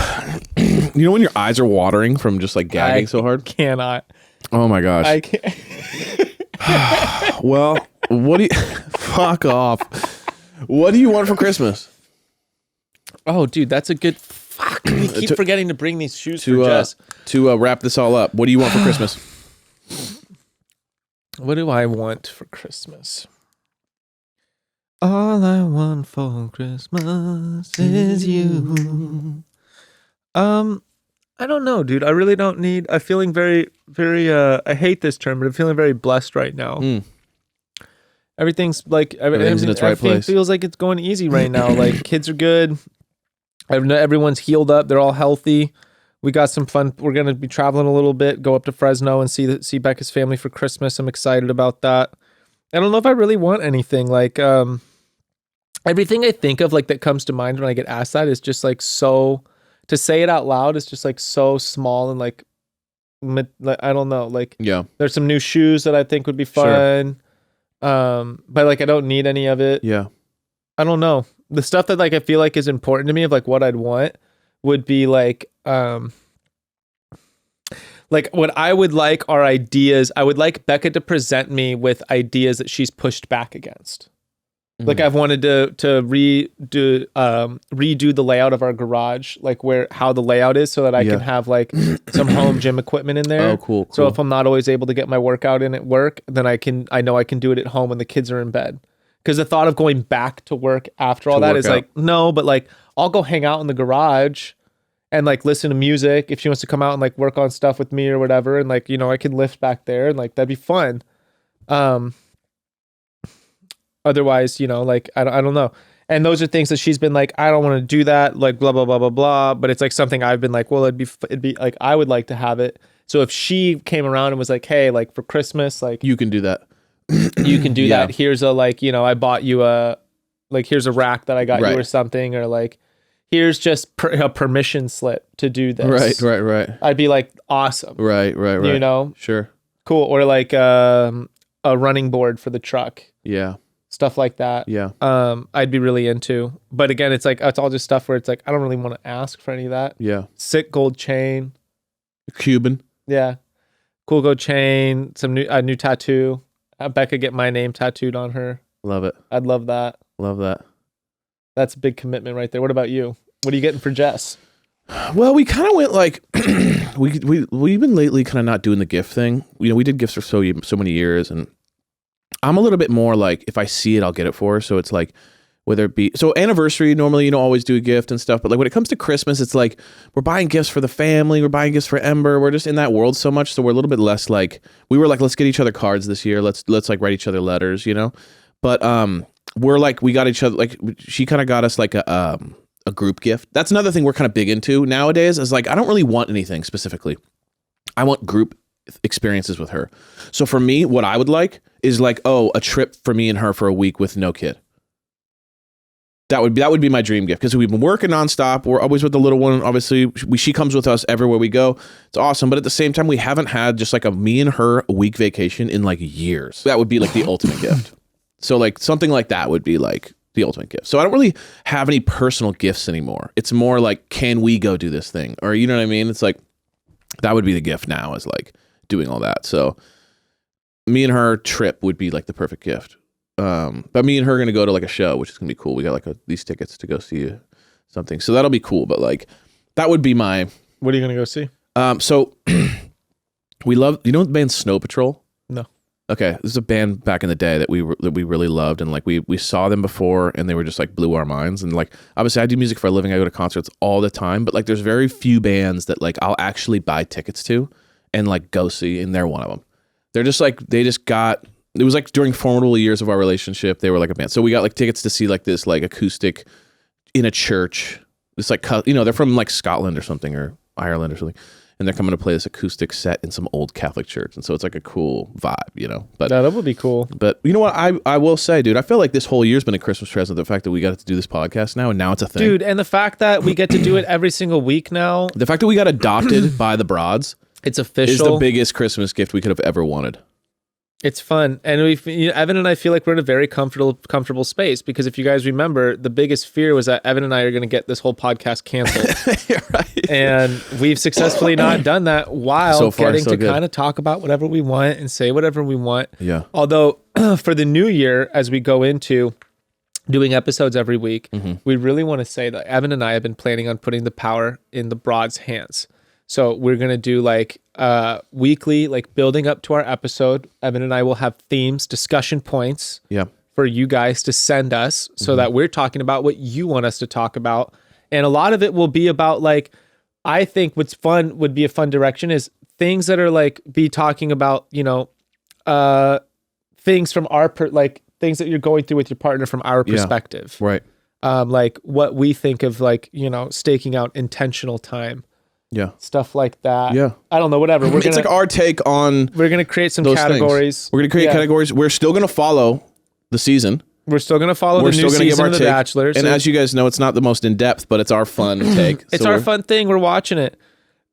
You know when your eyes are watering from just like gagging so hard? Cannot. Oh my gosh. I can't. Well, what do you fuck off? What do you want for Christmas? Oh, dude, that's a good. Fuck, we keep forgetting to bring these shoes for Jess. To wrap this all up, what do you want for Christmas? What do I want for Christmas? All I want for Christmas is you. I don't know, dude. I really don't need. I'm feeling very, very. I hate this term, but I'm feeling very blessed right now. Everything's like Everything's in its right place. Feels like it's going easy right now. Like kids are good. Everyone's healed up. They're all healthy. We got some fun. We're gonna be traveling a little bit. Go up to Fresno and see Becca's family for Christmas. I'm excited about that. I don't know if I really want anything. Like everything I think of like that comes to mind when I get asked that is just like so. To say it out loud is just like so small and like I don't know. Like there's some new shoes that I think would be fun. Sure. But like I don't need any of it. Yeah. I don't know. The stuff that like I feel like is important to me of like what I'd want would be like what I would like are ideas. I would like Becca to present me with ideas that she's pushed back against. Like I've wanted to redo the layout of our garage, like how the layout is, so that I can have like some home gym equipment in there. Oh, cool. So if I'm not always able to get my workout in at work, then I know I can do it at home when the kids are in bed. Because the thought of going back to work after all that is like, no, but like I'll go hang out in the garage and like listen to music if she wants to come out and like work on stuff with me or whatever. And like, I can lift back there and like, that'd be fun. Otherwise, like, I don't know. And those are things that she's been like, I don't want to do that, like blah, blah, blah, blah, blah. But it's like something I've been like, well, it'd be like, I would like to have it. So if she came around and was like, hey, like for Christmas, like you can do that. You can do that. Here's a, like, I bought you here's a rack that I got you or something. Or like, here's just a permission slip to do this. Right. I'd be like, awesome. Right. You know? Sure. Cool. Or like a running board for the truck. Yeah. Stuff like that. Yeah. I'd be really into. But again, it's like, it's all just stuff where it's like, I don't really want to ask for any of that. Yeah. Sick gold chain. Cuban. Yeah. Cool gold chain. Some a new tattoo. Becca get my name tattooed on her. Love it. I'd love that. Love that. That's a big commitment right there. What about you? What are you getting for Jess? Well, we kind of went like we've been lately kind of not doing the gift thing. You know, we did gifts for so many years, and I'm a little bit more like, if I see it, I'll get it for her. So it's like, whether it be, so anniversary, normally you don't always do a gift and stuff, but like when it comes to Christmas, it's like we're buying gifts for the family, we're buying gifts for Ember, we're just in that world so much, so we're a little bit less like, we were like, let's get each other cards this year, let's like write each other letters, you know. But we're like, we got each other, like she kind of got us like a group gift. That's another thing we're kind of big into nowadays, is like, I don't really want anything specifically. I want group experiences with her. So for me, what I would like is like, a trip for me and her for a week with no kid. That would be my dream gift, because we've been working nonstop. We're always with the little one. Obviously, she comes with us everywhere we go. It's awesome. But at the same time, we haven't had just like a me and her a week vacation in like years. That would be like the ultimate gift. So like something like that would be like the ultimate gift. So I don't really have any personal gifts anymore. It's more like, can we go do this thing? Or, you know what I mean? It's like, that would be the gift now, is like doing all that. So me and her trip would be like the perfect gift. But me and her are going to go to like a show, which is going to be cool. We got like these tickets to go see something. So that'll be cool. But like, that would be my... What are you going to go see? So we love, you know the band Snow Patrol? No. Okay. This is a band back in the day that we really loved. And like we saw them before, and they were just like blew our minds. And like, obviously I do music for a living. I go to concerts all the time, but like there's very few bands that like I'll actually buy tickets to and like go see. And they're one of them. They're just like, it was like during formidable years of our relationship, they were like a band. So we got like tickets to see like this like acoustic in a church. It's like, you know, they're from like Scotland or something, or Ireland or something. And they're coming to play this acoustic set in some old Catholic church. And so it's like a cool vibe, you know. But no, that would be cool. But you know what? I will say, dude, I feel like this whole year's been a Christmas present. The fact that we got to do this podcast now, and now it's a thing. Dude, and the fact that we get to do it every single week now. The fact that we got adopted by the Broads. It's official. Is the biggest Christmas gift we could have ever wanted. It's fun. And Evan and I feel like we're in a very comfortable space, because if you guys remember, the biggest fear was that Evan and I are going to get this whole podcast canceled. Right. And we've successfully not done that, while so far, getting so to good. kind of talk about whatever we want and say whatever we want. Yeah. Although for the new year, as we go into doing episodes every week, we really want to say that Evan and I have been planning on putting the power in the Broad's hands. So we're going to do like weekly, like building up to our episode. Evan and I will have themes, discussion points for you guys to send us, so that we're talking about what you want us to talk about. And a lot of it will be about like, I think what's fun would be a fun direction is things that are like, be talking about, you know, things from our, like things that you're going through with your partner from our perspective. Right. Like what we think of, like, you know, staking out intentional time. Yeah. Stuff like that. Yeah. I don't know, whatever. It's like our take on... We're going to create some those categories. Things. We're going to create categories. We're still going to follow the season. We're still going to follow the new season of The Bachelor. And as you guys know, it's not the most in-depth, but it's our fun take. It's our fun thing. We're watching it.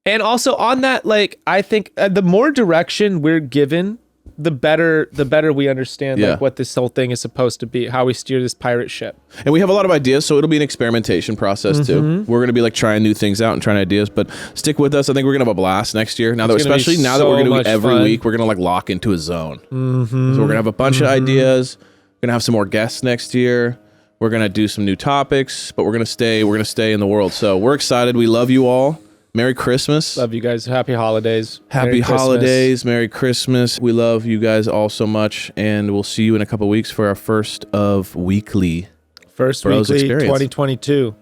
And also on that, like, I think the more direction we're given, the better we understand like what this whole thing is supposed to be, how we steer this pirate ship. And we have a lot of ideas, so it'll be an experimentation process too. We're going to be like trying new things out and trying ideas, but stick with us. I think we're going to have a blast next year. Now that we're going to do every week, we're going to like lock into a zone. So we're going to have a bunch of ideas. We're going to have some more guests next year. We're going to do some new topics, but we're going to stay in the world. So we're excited. We love you all. Merry Christmas. Love you guys. Happy holidays. Happy holidays. Merry Christmas. We love you guys all so much, and we'll see you in a couple weeks for our first weekly Bros 2022.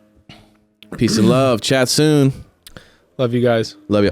Peace and love. Chat soon. Love you guys. Love you.